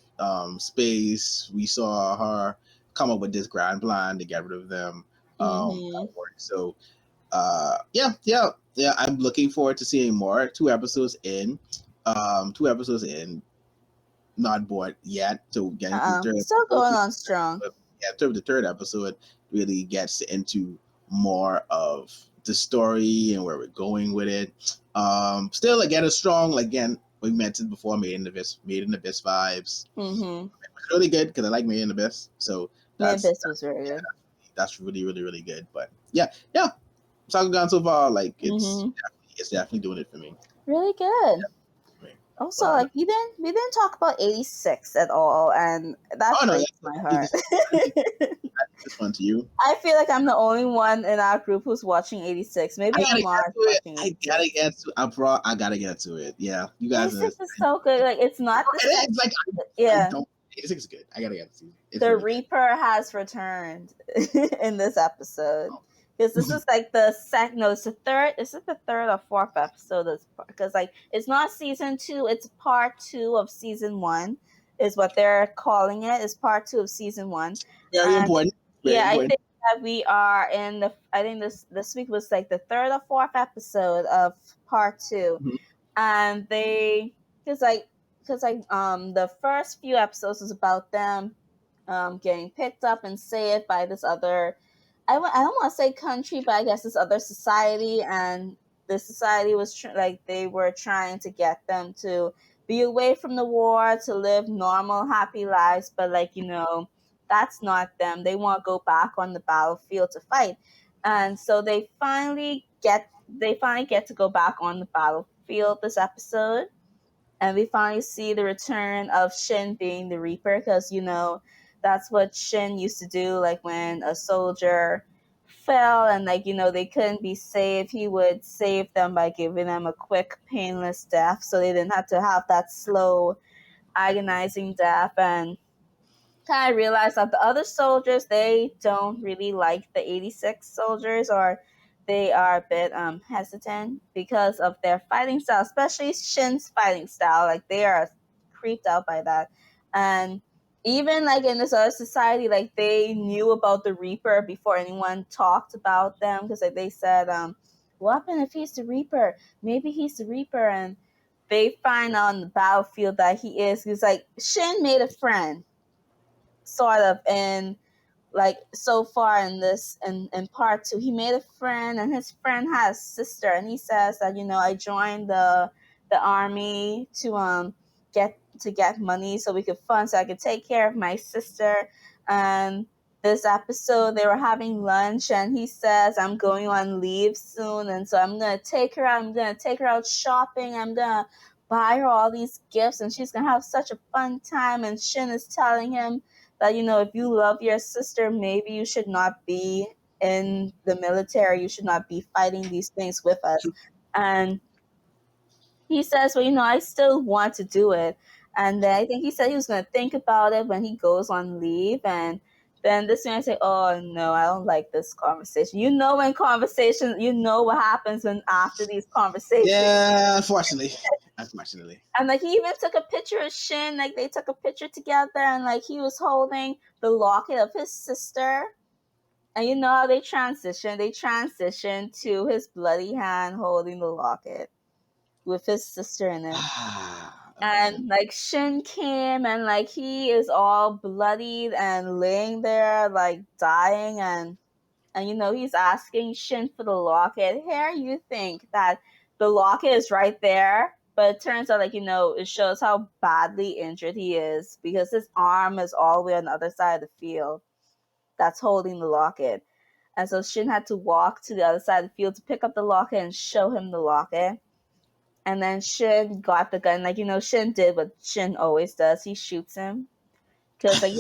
Speaker 1: space. We saw her come up with this grand plan to get rid of them. So I'm looking forward to seeing more. 2 episodes in, not bored yet. So getting to the third,
Speaker 2: still going on strong.
Speaker 1: The third episode really gets into more of the story and where we're going with it. Still again a strong, again we mentioned before, Made in Abyss vibes. Mm-hmm. It's really good because I like Made in Abyss. So
Speaker 2: Abyss was very good.
Speaker 1: That's really, really, really good. But yeah. Sakugan so far, like it's definitely doing it for me.
Speaker 2: Really good. Also, like we didn't talk about 86 at all, and that breaks my heart.
Speaker 1: This one to you.
Speaker 2: I feel like I'm the only one in our group who's watching 86. Maybe I'm not watching 86.
Speaker 1: I gotta get to it. Yeah, you guys.
Speaker 2: 86 is so good. Like it's not the same.
Speaker 1: It's like
Speaker 2: yeah.
Speaker 1: 86 is good. I gotta get to it.
Speaker 2: The Reaper has returned in this episode. Because this is like the second, no, it's the third. Is it the third or fourth episode? Because like it's not season 2, it's part 2 of season 1, is what they're calling it. It's part 2 of season 1.
Speaker 1: Very important. Very important.
Speaker 2: I think that we are in the. I think this week was like the third or fourth episode of part 2, and because the first few episodes was about them getting picked up and saved by this other, I don't want to say country, but I guess this other society, and the society was they were trying to get them to be away from the war, to live normal, happy lives, but that's not them. They want to go back on the battlefield to fight, and so they finally get to go back on the battlefield this episode. And we finally see the return of Shin being the Reaper, because that's what Shin used to do. Like when a soldier fell and they couldn't be saved, he would save them by giving them a quick, painless death, so they didn't have to have that slow, agonizing death. And kind of realized that the other soldiers, they don't really like the 86 soldiers, or they are a bit hesitant because of their fighting style, especially Shin's fighting style. Like they are creeped out by that. And even like in this other society, like they knew about the Reaper before anyone talked about them, because like they said, what happened if he's the Reaper? Maybe he's the Reaper. And they find out on the battlefield that he is. Because like Shin made a friend, sort of, and like so far in this in part 2, he made a friend, and his friend has a sister, and he says that I joined the army to get money so we could fund, so I could take care of my sister. And this episode they were having lunch, and he says, I'm going on leave soon, and so I'm gonna take her out shopping, I'm gonna buy her all these gifts, and she's gonna have such a fun time. And Shin is telling him that if you love your sister, maybe you should not be in the military, you should not be fighting these things with us. And he says, well, I still want to do it. And then I think he said he was going to think about it when he goes on leave. And then this man say, oh no, I don't like this conversation. When conversations, what happens when after these conversations.
Speaker 1: Yeah, unfortunately.
Speaker 2: And like he even took a picture of Shin, like they took a picture together, and like he was holding the locket of his sister. And how they transition? They transition to his bloody hand holding the locket with his sister in it. And like Shin came, and like he is all bloodied and laying there like dying, and he's asking Shin for the locket. Here you think that the locket is right there, but it turns out it shows how badly injured he is, because his arm is all the way on the other side of the field that's holding the locket. And so Shin had to walk to the other side of the field to pick up the locket and show him the locket. And then Shin got the gun. Like, Shin did what Shin always does. He shoots him. Because, like,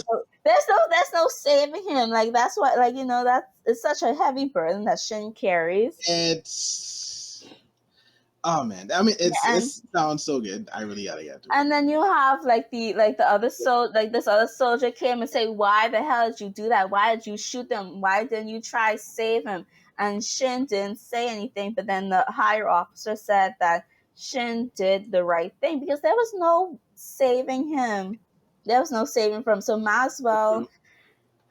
Speaker 2: there's no saving him. Like, that's what, like, it's such a heavy burden that Shin carries.
Speaker 1: Oh man, I mean, it sounds so good. I really gotta get to it.
Speaker 2: And then you have the other this other soldier came and say, why the hell did you do that? Why did you shoot them? Why didn't you try to save him? And Shin didn't say anything, but then the higher officer said that Shin did the right thing, because there was no saving him. There was no saving from him. So might as well,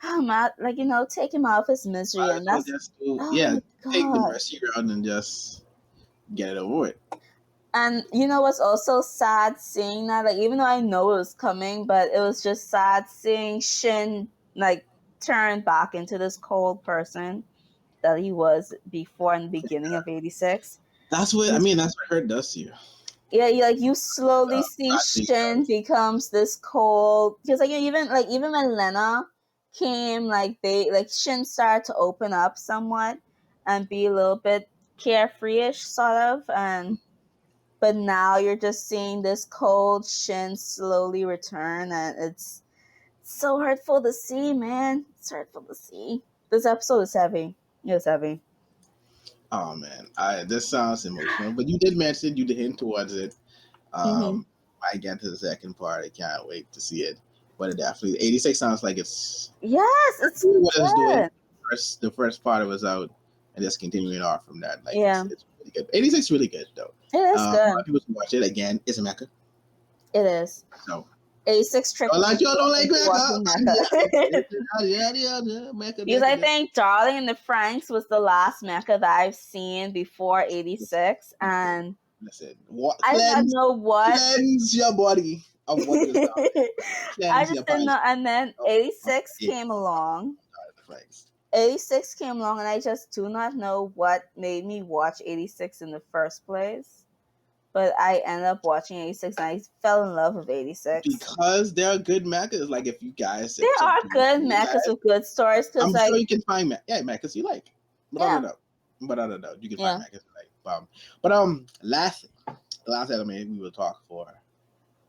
Speaker 2: take him out of his misery. And that's
Speaker 1: take the mercy round and just get it over with.
Speaker 2: And what's also sad seeing that, like, even though I know it was coming, but it was just sad seeing Shin like turn back into this cold person that he was before in the beginning of 86.
Speaker 1: That's what that's what hurt does to you.
Speaker 2: Yeah, you slowly see Shin becomes this cold, because even when Lena came, Shin started to open up somewhat and be a little bit carefree-ish, sort of, and but now you're just seeing this cold Shin slowly return, and it's so hurtful to see, man. It's hurtful to see. This episode is heavy. It's heavy.
Speaker 1: Oh man, this sounds emotional, but you did mention, you did hint towards it. I get to the second part. I can't wait to see it. But it definitely 86 sounds like it's
Speaker 2: it's
Speaker 1: what it's doing. The first part was out, and just continuing off from that. Like it's really good. 86 is really good though.
Speaker 2: It is good.
Speaker 1: A lot of people should watch it again. It's a mecha.
Speaker 2: It is.
Speaker 1: So
Speaker 2: 86 trick.
Speaker 1: Don't like mecha.
Speaker 2: Because I think Darling in the Franxx was the last mecha that I've seen before 86, and
Speaker 1: listen,
Speaker 2: I don't know what.
Speaker 1: Cleanse your body of what is
Speaker 2: I just didn't know. And then 86 came along. 86 came along, and I just do not know what made me watch 86 in the first place. But I ended up watching 86, and I fell in love with 86.
Speaker 1: Because there are good mechas. Like, if you guys...
Speaker 2: There are good mechas with good stories.
Speaker 1: I'm sure you can find mechas you like. But I don't know. You can find mechas you like. But last anime we will talk for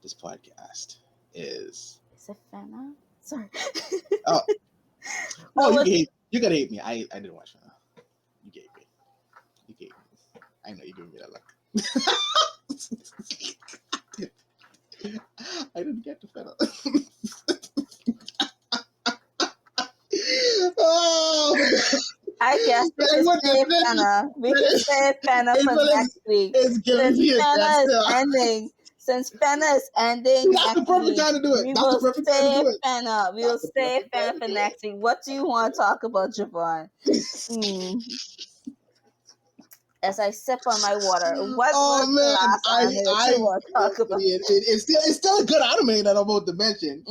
Speaker 1: this podcast is...
Speaker 2: Is it Fena? Sorry.
Speaker 1: You can hate me. I didn't watch Fena. You gave me. I know you gave me that luck. I didn't get to Fena.
Speaker 2: I guess we can say Fena. We can say Fena for next week. Since Fena is ending,
Speaker 1: that's the perfect time to do it.
Speaker 2: We will say Fena for next week. What do you want to talk about, Javon? As I sip on my water, what was the last anime you want to talk about?
Speaker 1: It's still a good anime that I'm about to mention.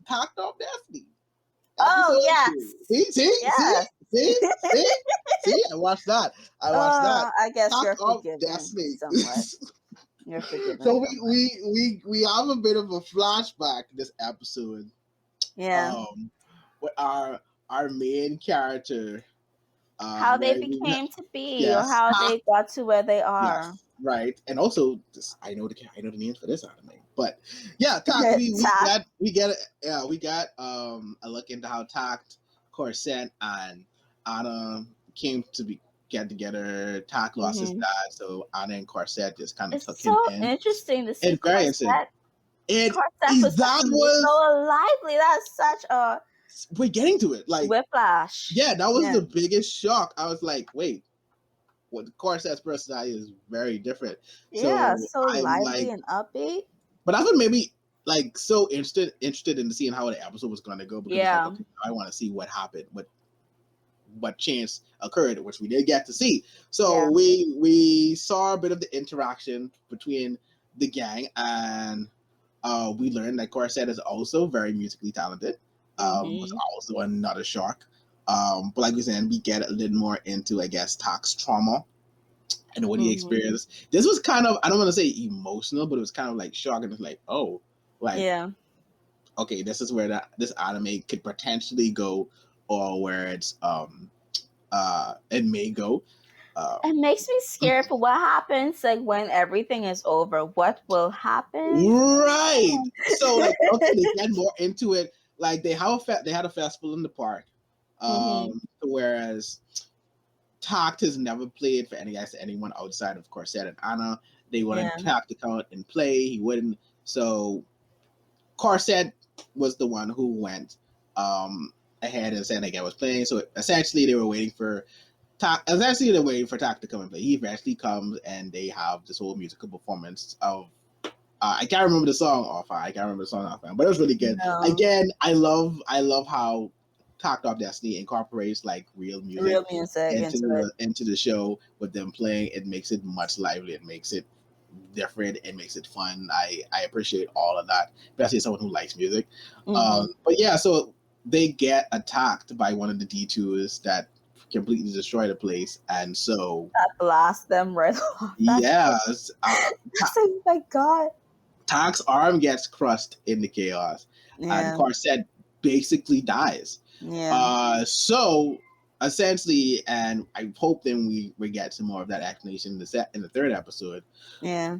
Speaker 1: Talked Off Destiny.
Speaker 2: Oh yes.
Speaker 1: See, I watched that.
Speaker 2: I guess
Speaker 1: Talked
Speaker 2: you're forgiven
Speaker 1: Destiny.
Speaker 2: somewhat. You're forgiven.
Speaker 1: So we have a bit of a flashback this episode.
Speaker 2: Yeah.
Speaker 1: With our main character.
Speaker 2: How they became to be, or how they got to where they are.
Speaker 1: Yes, right, and also I know the names for this anime, but yeah, we got a look into how Tact, Corset, and Anna came to get together. Tact lost his dad, so Anna and Corset just kind of took him in.
Speaker 2: It's so interesting to see
Speaker 1: Corset.
Speaker 2: Corset was so lively. That's such a.
Speaker 1: We're getting to it, like
Speaker 2: whiplash.
Speaker 1: Yeah, that was the biggest shock. I was like, wait, the Corset's personality is very different.
Speaker 2: So lively and upbeat.
Speaker 1: But I was maybe like so interested in seeing how the episode was going to go because I want to see what happened, what chance occurred, which we did get to see. So we saw a bit of the interaction between the gang, and we learned that Corset is also very musically talented. Was also another shock. But like we said, we get a little more into, I guess, Tact's trauma and what he experienced. This was kind of, I don't want to say emotional, but it was kind of like shocking. It's like, okay, this is where this anime could potentially go, or where it may go.
Speaker 2: It makes me scared for what happens, like when everything is over. What will happen?
Speaker 1: Right. So like, okay, they get more into it. Like they had a festival in the park, whereas Tact has never played for anyone outside of Corset and Anna. They wanted Tact to come out and play. He wouldn't. So Corset was the one who went ahead and said, I was playing. So essentially, they were waiting for Tact. Essentially, they're waiting for Tact to come and play. He eventually comes, and they have this whole musical performance of. I can't remember the song offhand. But it was really good. No. Again, I love how Talked Off Destiny incorporates like real music into the show with them playing. It makes it much lively. It makes it different. It makes it fun. I appreciate all of that, especially as someone who likes music. But yeah, so they get attacked by one of the D2s that completely destroy the place, and so
Speaker 2: that blast them right off.
Speaker 1: Yes.
Speaker 2: Oh my god.
Speaker 1: Tact's arm gets crushed in the chaos, and Corset basically dies.
Speaker 2: Yeah.
Speaker 1: So essentially, and I hope then we get some more of that explanation in the third episode.
Speaker 2: Yeah.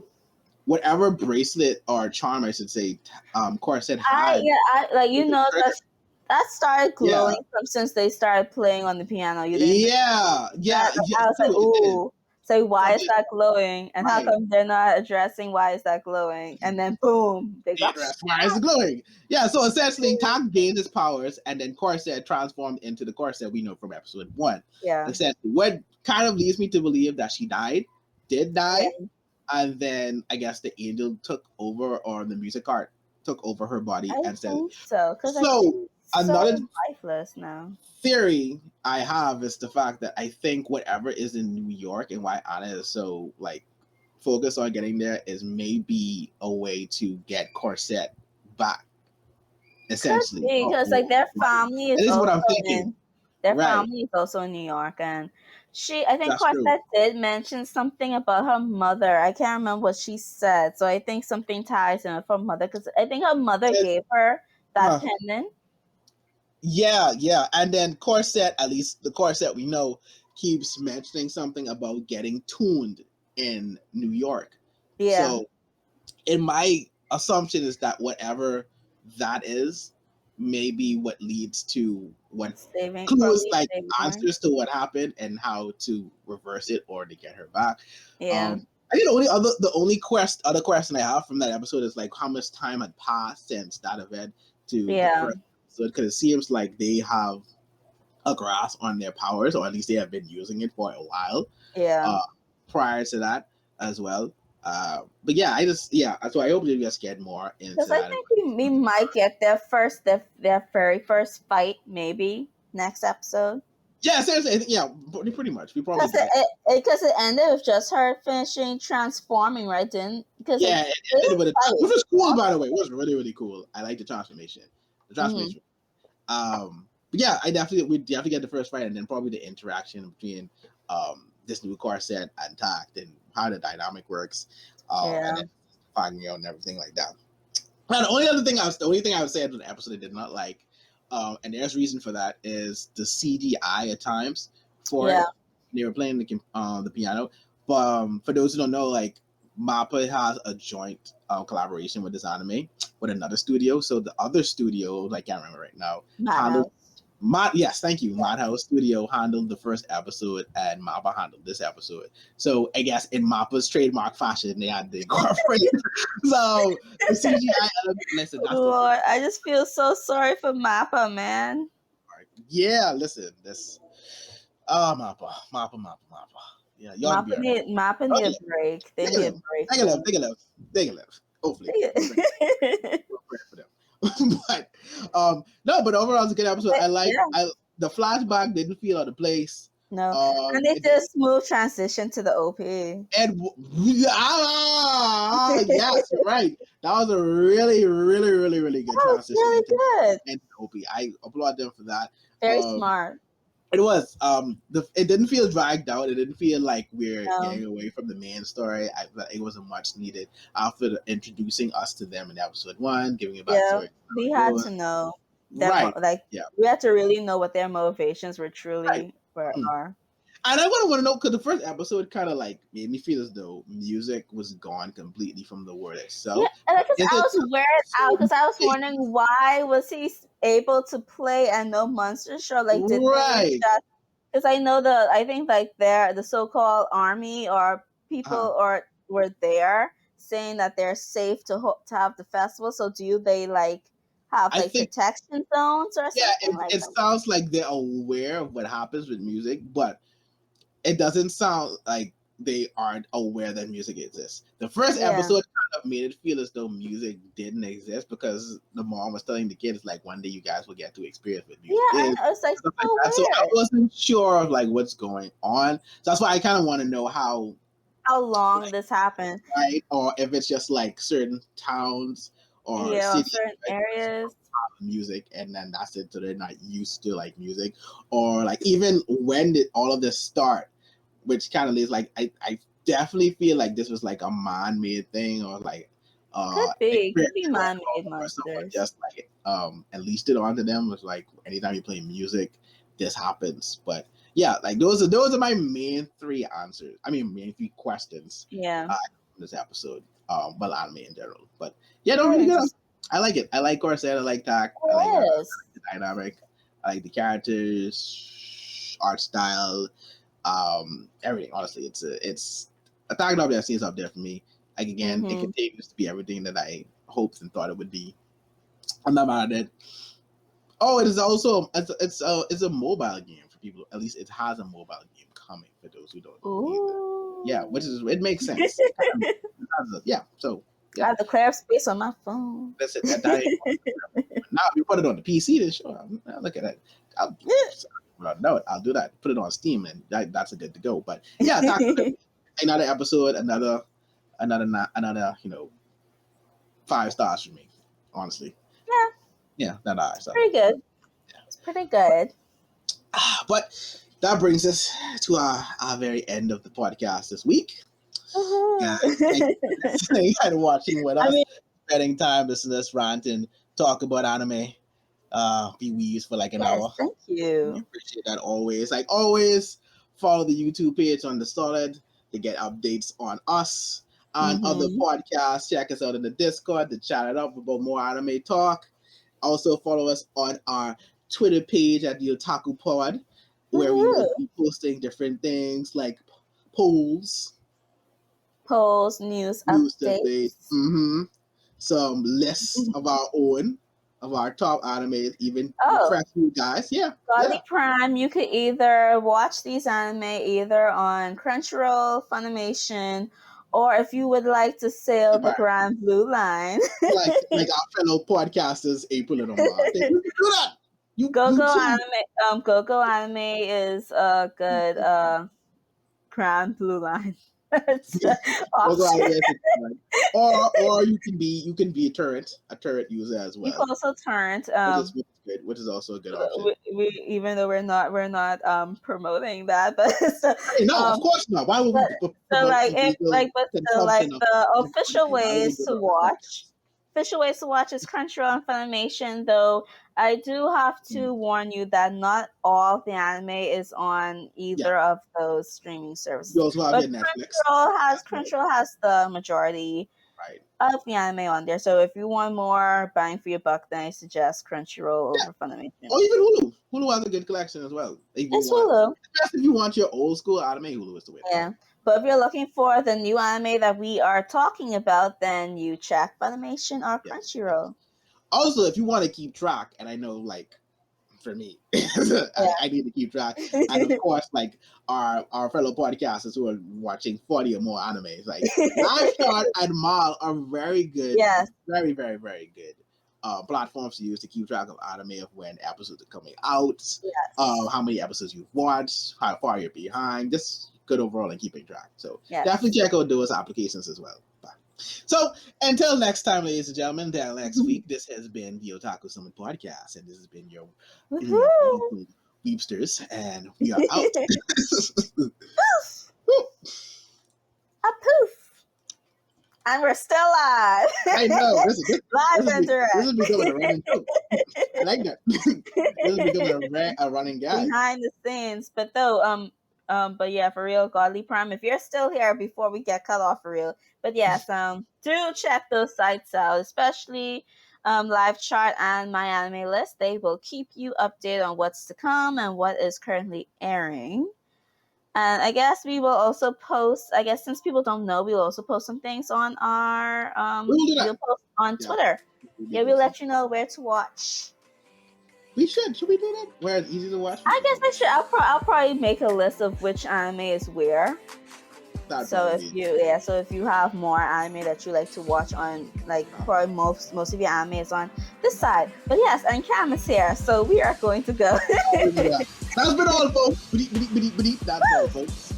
Speaker 1: Whatever bracelet or charm, I should say, Corset had.
Speaker 2: That started glowing from since they started playing on the piano. You didn't.
Speaker 1: Yeah.
Speaker 2: I was like, ooh. So why is that glowing? And how come they're not addressing why is that glowing? And then boom, they got
Speaker 1: why is it glowing? Yeah. So essentially, Tak gained his powers, and then Corset transformed into the Corset we know from episode 1.
Speaker 2: Yeah.
Speaker 1: Essentially, what kind of leads me to believe that she did die. Yeah. And then I guess the angel took over, or the music art took over her body.
Speaker 2: I think so, because another lifeless now.
Speaker 1: Theory I have is the fact that I think whatever is in New York and why Anna is so focused on getting there is maybe a way to get Corset back. Essentially,
Speaker 2: because their family is also what I'm thinking. Their family is also in New York, and I think Corset did mention something about her mother. I can't remember what she said, so I think something ties in with her mother, because I think her mother gave her that pendant.
Speaker 1: Yeah, and then Corset, at least the Corset we know, keeps mentioning something about getting tuned in New York. Yeah. So, in my assumption is that whatever that is, maybe what leads to what clues answers to what happened and how to reverse it or to get her back.
Speaker 2: Yeah.
Speaker 1: I think the only other question I have from that episode is how much time had passed since that event to the first episode, because it seems like they have a grasp on their powers, or at least they have been using it for a while.
Speaker 2: Yeah.
Speaker 1: Prior to that as well. But yeah, so I hope we just get more into that.
Speaker 2: Because I think we might get their very first fight maybe next episode.
Speaker 1: Yeah, seriously, yeah, pretty much. We probably
Speaker 2: because it ended with just her finishing transforming, right? Because
Speaker 1: it ended with which was cool, by the way. It was really, really cool. I like the transformation. But yeah, we definitely get the first fight, and then probably the interaction between this new Corset and Tak, and how the dynamic works, and then finding out and everything like that. And the only thing I would say about the episode I did not like, and there's reason for that, is the CGI at times for it. They were playing the piano, but for those who don't know, MAPPA has a joint collaboration with this anime with another studio. So the other studio, I can't remember right now, handled. Yes, thank you. Madhouse Studio handled the first episode, and MAPPA handled this episode. So I guess in MAPPA's trademark fashion, they had to incorporate. So the CGI. Listen,
Speaker 2: Lord, I just feel so sorry for MAPPA, man.
Speaker 1: Yeah, listen, this. MAPPA. Yeah, y'all
Speaker 2: MAPPA need a break. They need a break.
Speaker 1: They can live. Hopefully. For them. But but overall it's a good episode. I the flashback didn't feel out of place.
Speaker 2: No, and they did a smooth transition to the OP. And
Speaker 1: yes, right. That was a really, really, really, really good transition.
Speaker 2: Really good.
Speaker 1: And OP. I applaud them for that.
Speaker 2: Very smart.
Speaker 1: It was. It didn't feel dragged out. It didn't feel like we're getting away from the main story. It wasn't much needed after introducing us to them in episode 1, giving a backstory.
Speaker 2: We had to know. We had to really know what their motivations were truly are.
Speaker 1: And I want to know, because the first episode kind of made me feel as though music was gone completely from the word itself.
Speaker 2: Yeah, because I was weirded out, because I was wondering why was he able to play and no monster show? Because I know I think the so-called army or people were there saying that they're safe to have the festival. So do they have protection zones or something?
Speaker 1: Yeah, it sounds like they're aware of what happens with music, but it doesn't sound like they aren't aware that music exists. The first episode kind of made it feel as though music didn't exist, because the mom was telling the kids one day you guys will get to experience what music is.
Speaker 2: Yeah, it's so weird.
Speaker 1: So I wasn't sure of what's going on. So that's why I kind of want to know how
Speaker 2: long this happened,
Speaker 1: right? Or if it's just certain towns or cities,
Speaker 2: certain areas.
Speaker 1: Music, and then that's it. So they're not used to music, or even when did all of this start? Which kind of leads I definitely feel like this was a man-made thing, or
Speaker 2: could be man-made monsters.
Speaker 1: Just unleashed it onto them. It's anytime you play music, this happens. But yeah, like those are my main 3 answers. I mean, main 3 questions.
Speaker 2: Yeah.
Speaker 1: In this episode. Well, anime in general. But yeah, don't really good. I like it. I like Corsair. I like Tak. I like the dynamic. I like the characters, art style, everything. Honestly, it's Attack on Titan is up there for me. Like again, it continues to be everything that I hoped and thought it would be. I'm not mad at it. Oh, it is also it's a mobile game for people. At least it has a mobile game coming for those who don't know. Yeah, it makes sense. So
Speaker 2: I have to clear up space on my phone.
Speaker 1: That's it. Now if you put it on the PC, then sure. Look at that. I'll do that. Put it on Steam, and that's a good to go. But yeah, another episode, another 5 stars for me. Honestly. Yeah, that I. So.
Speaker 2: Pretty good. Yeah. It's pretty good.
Speaker 1: But that brings us to our very end of the podcast this week. And watching with us, spending time listening to us rant and talk about anime. Be weaves for like an hour.
Speaker 2: Thank you.
Speaker 1: We appreciate that always. Like always, follow the YouTube page on The Solid to get updates on us and other podcasts. Check us out in the Discord to chat it up about more anime talk. Also follow us on our Twitter page at the Otaku Pod, where we will be posting different things like polls,
Speaker 2: news updates.
Speaker 1: Some lists of our own, of our top animes, even fresh new guys. Yeah.
Speaker 2: Godly Prime, you could either watch these anime either on Crunchyroll, Funimation, or if you would like to sail the Grand Blue Line.
Speaker 1: like our fellow podcasters, April and Omar. You can do that.
Speaker 2: Go-Go Anime is a good Grand Blue Line.
Speaker 1: or you can be a turret user as well.
Speaker 2: You can also turret,
Speaker 1: which is also a good option.
Speaker 2: We even though we're not promoting that, but
Speaker 1: no, of course not. Why would we?
Speaker 2: The official ways to watch. Official ways to watch is Crunchyroll and Funimation, though I do have to warn you that not all of the anime is on either of those streaming services.
Speaker 1: You also have Netflix.
Speaker 2: Crunchyroll has the majority of the anime on there. So if you want more bang for your buck, then I suggest Crunchyroll over Funimation.
Speaker 1: Or even Hulu. Hulu has a good collection as well.
Speaker 2: Hulu.
Speaker 1: If you want your old school anime, Hulu is the way.
Speaker 2: Yeah. But if you're looking for the new anime that we are talking about, then you check Funimation or Crunchyroll.
Speaker 1: Also, if you want to keep track, and I know, like, for me, I need to keep track. And of course, like, our fellow podcasters who are watching 40 or more animes, like, LiveChart and Mal are very good.
Speaker 2: Yes.
Speaker 1: Very, very, very good platforms to use to keep track of anime, of when episodes are coming out, how many episodes you've watched, how far you're behind, just good overall and keeping track. So definitely check out those applications as well. So until next time, ladies and gentlemen, until next week, this has been the Otaku Summit Podcast, and this has been your Weebsters, and we are out.
Speaker 2: A poof. And we're still live.
Speaker 1: I know.
Speaker 2: Live and direct.
Speaker 1: This is becoming a running joke. I like that. This is becoming a running guy.
Speaker 2: Behind the scenes. But though, but yeah, for real, Godly Prime, if you're still here before we get cut off for real. But yes, do check those sites out, especially LiveChart and My Anime List. They will keep you updated on what's to come and what is currently airing. And I guess we will also post, since people don't know, we will also post some things on our, we'll post on Twitter. We'll let you know where to watch.
Speaker 1: We should. Should we do that? Where it's easy to watch?
Speaker 2: I guess I should. I'll probably make a list of which anime is where. So if you have more anime that you like to watch on, like probably most of your anime is on this side. But yes, and Cam is here, so we are going to go.
Speaker 1: That's been all, folks. That's all, folks.